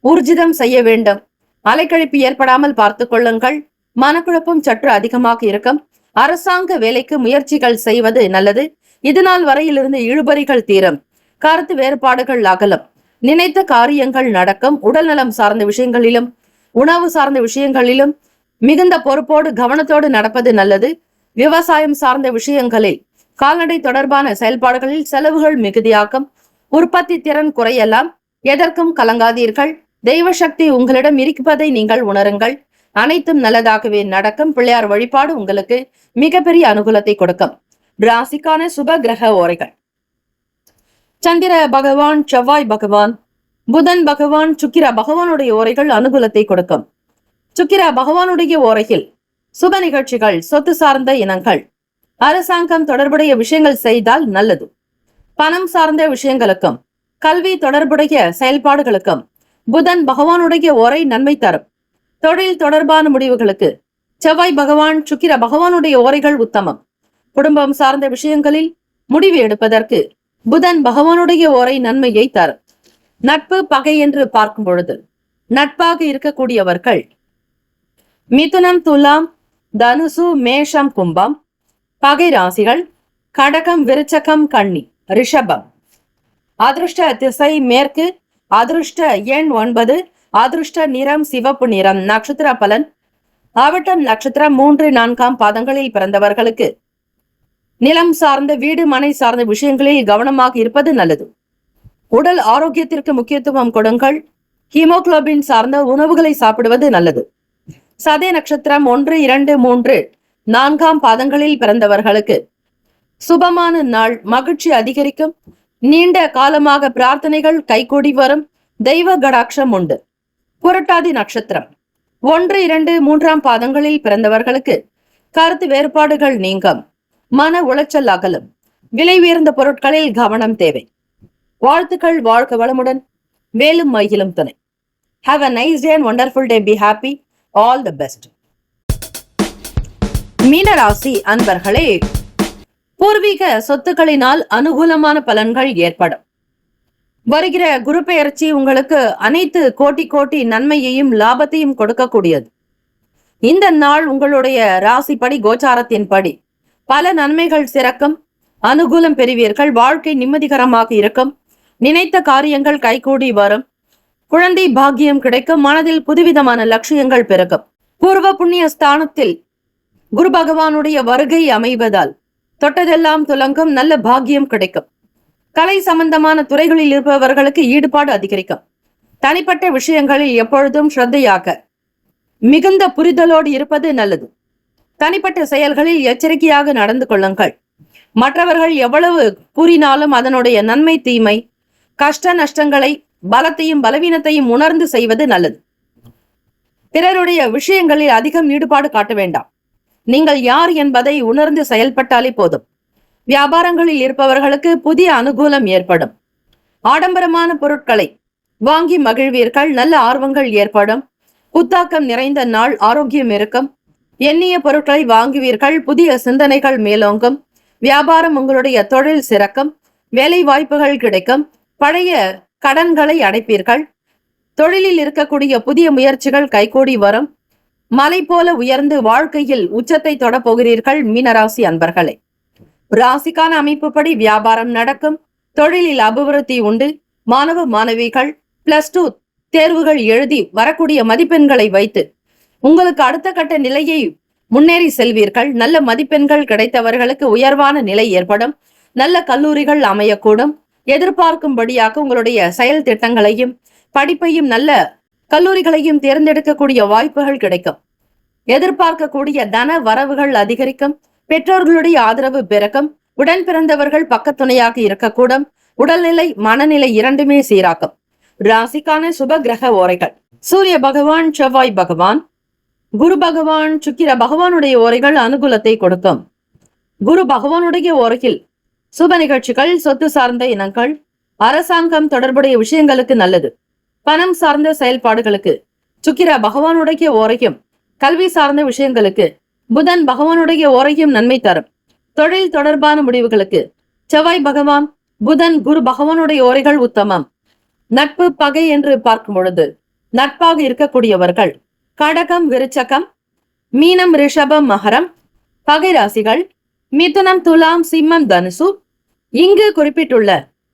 ஊர்ஜிதம் செய்ய வேண்டும். அலைக்கழிப்பு ஏற்படாமல் பார்த்துக் கொள்ளுங்கள். மனக்குழப்பம் சற்று அதிகமாக இருக்கும். அரசாங்க வேலைக்கு முயற்சிகள் செய்வது நல்லது. இதுநாள் வரையிலிருந்து இழுபறிகள் தீரும். கருத்து வேறுபாடுகள் அகலும். நினைத்த காரியங்கள் நடக்கும். உடல் நலம் சார்ந்த விஷயங்களிலும் உணவு சார்ந்த விஷயங்களிலும் மிகுந்த பொறுப்போடு கவனத்தோடு நடப்பது நல்லது. விவசாயம் சார்ந்த விஷயங்களில் கால்நடை தொடர்பான செயல்பாடுகளில் செலவுகள் மிகுதியாக்கும். உற்பத்தி திறன் குறையலாம். எதற்கும் கலங்காதீர்கள். தெய்வ சக்தி உங்களிடம் இருப்பதை நீங்கள் உணருங்கள். அனைத்தும் நல்லதாகவே நடக்கும். பிள்ளையார் வழிபாடு உங்களுக்கு மிகப்பெரிய அனுகூலத்தை கொடுக்கும். ராசிக்கான சுப கிரக ஓரைகள்: சந்திர பகவான், செவ்வாய் பகவான், புதன் பகவான், சுக்கிர பகவானுடைய ஓரைகள் அனுகூலத்தை கொடுக்கும். சுக்கிர பகவானுடைய ஓரையில் சுப நிகழ்ச்சிகள், சொத்து சார்ந்த இனங்கள், அரசாங்கம் தொடர்புடைய விஷயங்கள் செய்தால் நல்லது. பணம் சார்ந்த விஷயங்களுக்கும் கல்வி தொடர்புடைய செயல்பாடுகளுக்கும் புதன் பகவானுடைய ஓரை நன்மை தரும். தொழில் தொடர்பான முடிவுகளுக்கு செவ்வாய் பகவான், சுக்கிர பகவானுடைய ஓரைகள் உத்தமம். குடும்பம் சார்ந்த விஷயங்களில் முடிவு எடுப்பதற்கு புதன் பகவானுடைய ஓரை நன்மையை தரும். நட்பு பகை என்று பார்க்கும் பொழுது நட்பாக இருக்கக்கூடியவர்கள் மிதுனம், துலாம், தனுசு, மேஷம், கும்பம். பகை ராசிகள் கடகம், விருச்சகம், கன்னி, ரிஷபம். அதிர்ஷ்ட திசை மேற்கு. அதிர்ஷ்ட எண் 9. அதிர்ஷ்ட நிறம் சிவப்பு நிறம். நட்சத்திர பலன்: அவிட்டம் நட்சத்திரம் 3, 4 பாதங்களில் பிறந்தவர்களுக்கு நிலம் சார்ந்த, வீடு மனை சார்ந்த விஷயங்களில் கவனமாக இருப்பது நல்லது. உடல் ஆரோக்கியத்திற்கு முக்கியத்துவம் கொடுங்கள். ஹீமோகுளோபின் சார்ந்த உணவுகளை சாப்பிடுவது நல்லது. சதய நட்சத்திரம் 1, 2, 3, 4 பாதங்களில் பிறந்தவர்களுக்கு சுபமான நாள். மகிழ்ச்சி அதிகரிக்கும். நீண்ட காலமாக பிரார்த்தனைகள் கைகூடி வரும். தெய்வ கடாட்சம் உண்டு. புரட்டாதி நட்சத்திரம் 1, 2, 3 பாதங்களில் பிறந்தவர்களுக்கு கருத்து வேறுபாடுகள் நீங்கும். மன உளைச்சல் அகலும். விலை உயர்ந்த பொருட்களில் கவனம் தேவை. வாழ்த்துக்கள். வாழ்க வளமுடன். மேலும் மகிழும் துணை. Have a nice day and wonderful day. Be happy. All the best. மீனராசி அன்பர்களே, பூர்வீக சொத்துக்களினால் அனுகூலமான பலன்கள் ஏற்படும். வருகிற குரு பெயர்ச்சி உங்களுக்கு அனைத்து கோட்டி நன்மையையும் லாபத்தையும் கொடுக்கக்கூடியது. இந்த நாள் உங்களுடைய ராசிப்படி, கோச்சாரத்தின்படி பல நன்மைகள் சிறக்கும். அனுகூலம் பெறுவீர்கள். வாழ்க்கை நிம்மதிகரமாக இருக்கும். நினைத்த காரியங்கள் கைகூடி வரும். குழந்தை பாக்கியம் கிடைக்கும். மனதில் புதுவிதமான லட்சியங்கள் பிறக்கும். பூர்வ புண்ணிய ஸ்தானத்தில் குரு பகவானுடைய வருகை அமைவதால் தொட்டதெல்லாம் துலங்கும். நல்ல பாக்கியம் கிடைக்கும். கலை சம்பந்தமான துறைகளில் இருப்பவர்களுக்கு ஈடுபாடு அதிகரிக்கும். தனிப்பட்ட விஷயங்களில் எப்பொழுதும் ஸ்ரத்தையாக மிகுந்த புரிதலோடு இருப்பது நல்லது. தனிப்பட்ட செயல்களில் எச்சரிக்கையாக நடந்து கொள்ளுங்கள். மற்றவர்கள் எவ்வளவு கூறினாலும் அதனுடைய நன்மை தீமை, கஷ்ட நஷ்டங்களை, பலத்தையும் பலவீனத்தையும் உணர்ந்து செய்வது நல்லது. பிறருடைய விஷயங்களில் அதிகம் ஈடுபாடு காட்ட வேண்டாம். நீங்கள் யார் என்பதை உணர்ந்து செயல்பட்டாலே போதும். வியாபாரங்களில் இருப்பவர்களுக்கு புதிய அனுகூலம் ஏற்படும். ஆடம்பரமான பொருட்களை வாங்கி மகிழ்வீர்கள். நல்ல ஆர்வங்கள் ஏற்படும். புத்தாக்கம் நிறைந்த நாள். ஆரோக்கியம் இருக்கும். எண்ணிய பொருட்களை வாங்குவீர்கள். புதிய சிந்தனைகள் மேலோங்கும். வியாபாரம் உங்களுடைய தொழில் சிறக்கும். வேலை வாய்ப்புகள் கிடைக்கும். பழைய கடன்களை அடைப்பீர்கள். தொழிலில் இருக்கக்கூடிய புதிய முயற்சிகள் கைகூடி வரும். மலை போல உயர்ந்து வாழ்க்கையில் உச்சத்தை தொட போகிறீர்கள். மீனராசி அன்பர்களே, ராசிக்கான அமைப்புப்படி வியாபாரம் நடக்கும். தொழிலில் அபிவிருத்தி உண்டு. மாணவ மாணவிகள் +2 தேர்வுகள் எழுதி வரக்கூடிய மதிப்பெண்களை வைத்து உங்களுக்கு அடுத்த கட்ட நிலையை முன்னேறி செல்வீர்கள். நல்ல மதிப்பெண்கள் கிடைத்தவர்களுக்கு உயர்வான நிலை ஏற்படும். நல்ல கல்லூரிகள் அமையக்கூடும். எதிர்பார்க்கும்படியாக உங்களுடைய செயல் திட்டங்களையும் படிப்பையும் நல்ல கல்லூரிகளையும் தேர்ந்தெடுக்கக்கூடிய வாய்ப்புகள் கிடைக்கும். எதிர்பார்க்கக்கூடிய தன வரவுகள் அதிகரிக்கும். பெற்றோர்களுடைய ஆதரவு பிறக்கும். உடன் பிறந்தவர்கள் பக்கத்துணையாக இருக்கக்கூடும். உடல்நிலை, மனநிலை இரண்டுமே சீராக்கும். ராசிக்கான சுப கிரக ஓரைகள்: சூரிய பகவான், செவ்வாய் பகவான், குரு பகவான், சுக்கிர பகவானுடைய ஓரைகள் அனுகூலத்தை கொடுக்கும். குரு பகவானுடைய ஓரையில் சுப நிகழ்ச்சிகள், சொத்து சார்ந்த இனங்கள், அரசாங்கம் தொடர்புடைய விஷயங்களுக்கு நல்லது. பணம் சார்ந்த செயல்பாடுகளுக்கு சுக்கிர பகவானுடைய ஓரையும், கல்வி சார்ந்த விஷயங்களுக்கு புதன் பகவானுடைய ஓரையும் நன்மை தரும். தொழில் தொடர்பான முடிவுகளுக்கு செவ்வாய் பகவான், புதன், குரு பகவானுடைய ஓரைகள் உத்தமம். நட்பு பகை என்று பார்க்கும் பொழுது நட்பாக இருக்கக்கூடியவர்கள் கடகம், விருச்சகம், மீனம், ரிஷபம், மகரம். பகை ராசிகள் மிதுனம், துலாம், சிம்மம், தனுசு. இங்கு குறிப்பிட்டுள்ள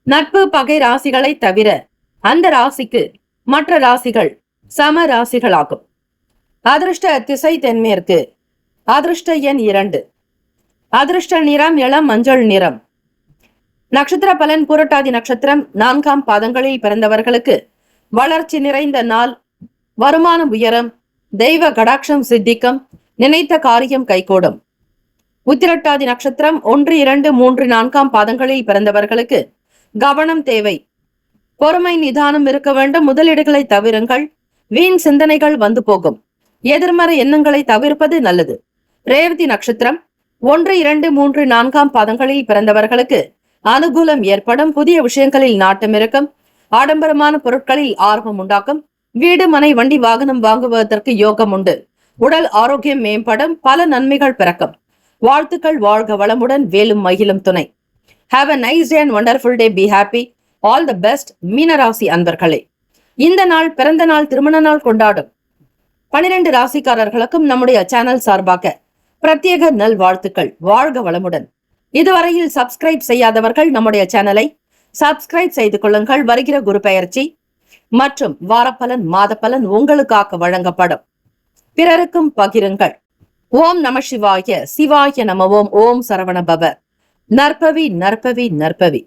நட்பு பகை ராசிகளை தவிர அந்த ராசிக்கு மற்ற ராசிகள் சம ராசிகளாகும். அதிர்ஷ்ட திசை தென்மேற்கு. அதிர்ஷ்ட எண் 2. அதிர்ஷ்ட நிறம் இளம் மஞ்சள் நிறம். நட்சத்திர பலன் புரட்டாதி நட்சத்திரம் 4ஆம் பாதங்களில் பிறந்தவர்களுக்கு வளர்ச்சி நிறைந்த நாள், வருமானம் உயரம், தெய்வ கடாட்சம் சித்திக்கும், நினைத்த காரியம் கைகூடும். உத்திரட்டாதி நட்சத்திரம் 1, 2, 3, 4ஆம் பாதங்களில் பிறந்தவர்களுக்கு கவனம் தேவை. பொறுமை நிதானம் இருக்க வேண்டும். முதலீடுகளை தவிருங்கள். வீண் சிந்தனைகள் வந்து போகும். எதிர்மறை எண்ணங்களை தவிர்ப்பது நல்லது. ரேவதி நட்சத்திரம் 1, 2, 3, 4ஆம் பாதங்களில் பிறந்தவர்களுக்கு அனுகூலம் ஏற்படும். புதிய விஷயங்களில் நாட்டம் இருக்கும். ஆடம்பரமான பொருட்களில் ஆர்வம் உண்டாக்கும். வீடு, மனை, வண்டி, வாகனம் வாங்குவதற்கு யோகம் உண்டு. உடல் ஆரோக்கியம் மேம்படும். பல நன்மைகள் பிறக்கும். வாழ்த்துக்கள். வாழ்க வளமுடன். வேலும் மகிழும் துணை. Have a nice day and wonderful day. Be happy. All the best. மீனராசி அன்பர்களே, இந்த நாள் பிறந்த நாள், திருமண நாள் கொண்டாடும் 12 ராசிக்காரர்களுக்கும் நம்முடைய சேனல் சார்பாக பிரத்யேக நல் வாழ்த்துக்கள். வாழ்க வளமுடன். இதுவரையில் சப்ஸ்கிரைப் செய்யாதவர்கள் நம்முடைய சேனலை சப்ஸ்கிரைப் செய்து கொள்ளுங்கள். வருகிற குரு பெயர்ச்சி மற்றும் வாரப்பலன், மாதப்பலன் உங்களுக்காக வழங்கப்படும். பிறருக்கும் பகிருங்கள். ஓம் நம சிவாய. சிவாய நம. ஓம். ஓம் சரவண பவ. நற்பவி நற்பவி நற்பவி.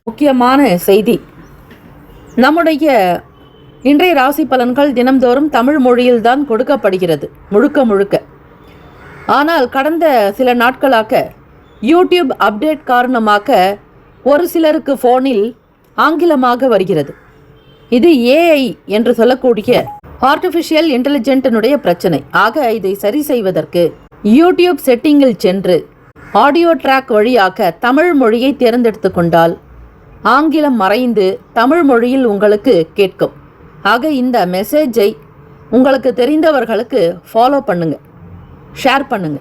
முக்கியமான செய்தி, நம்முடைய இன்றைய ராசி பலன்கள் தினம்தோறும் தமிழ் மொழியில்தான் கொடுக்கப்படுகிறது முழுக்க முழுக்க. ஆனால் கடந்த சில நாட்களாக யூடியூப் அப்டேட் காரணமாக ஒரு சிலருக்கு போனில் ஆங்கிலமாக வருகிறது. இது ஏஐ என்று சொல்லக்கூடிய ஆர்டிஃபிஷியல் இன்டெலிஜென்டினுடைய பிரச்சனை. ஆக இதை சரி செய்வதற்கு யூடியூப் செட்டிங்கில் சென்று ஆடியோ ட்ராக் வழியாக தமிழ் மொழியை தேர்ந்தெடுத்து கொண்டால் ஆங்கிலம் மறைந்து தமிழ் மொழியில் உங்களுக்கு கேட்கும். ஆக இந்த மெசேஜை உங்களுக்கு தெரிந்தவர்களுக்கு ஃபாலோ பண்ணுங்க, ஷேர் பண்ணுங்க.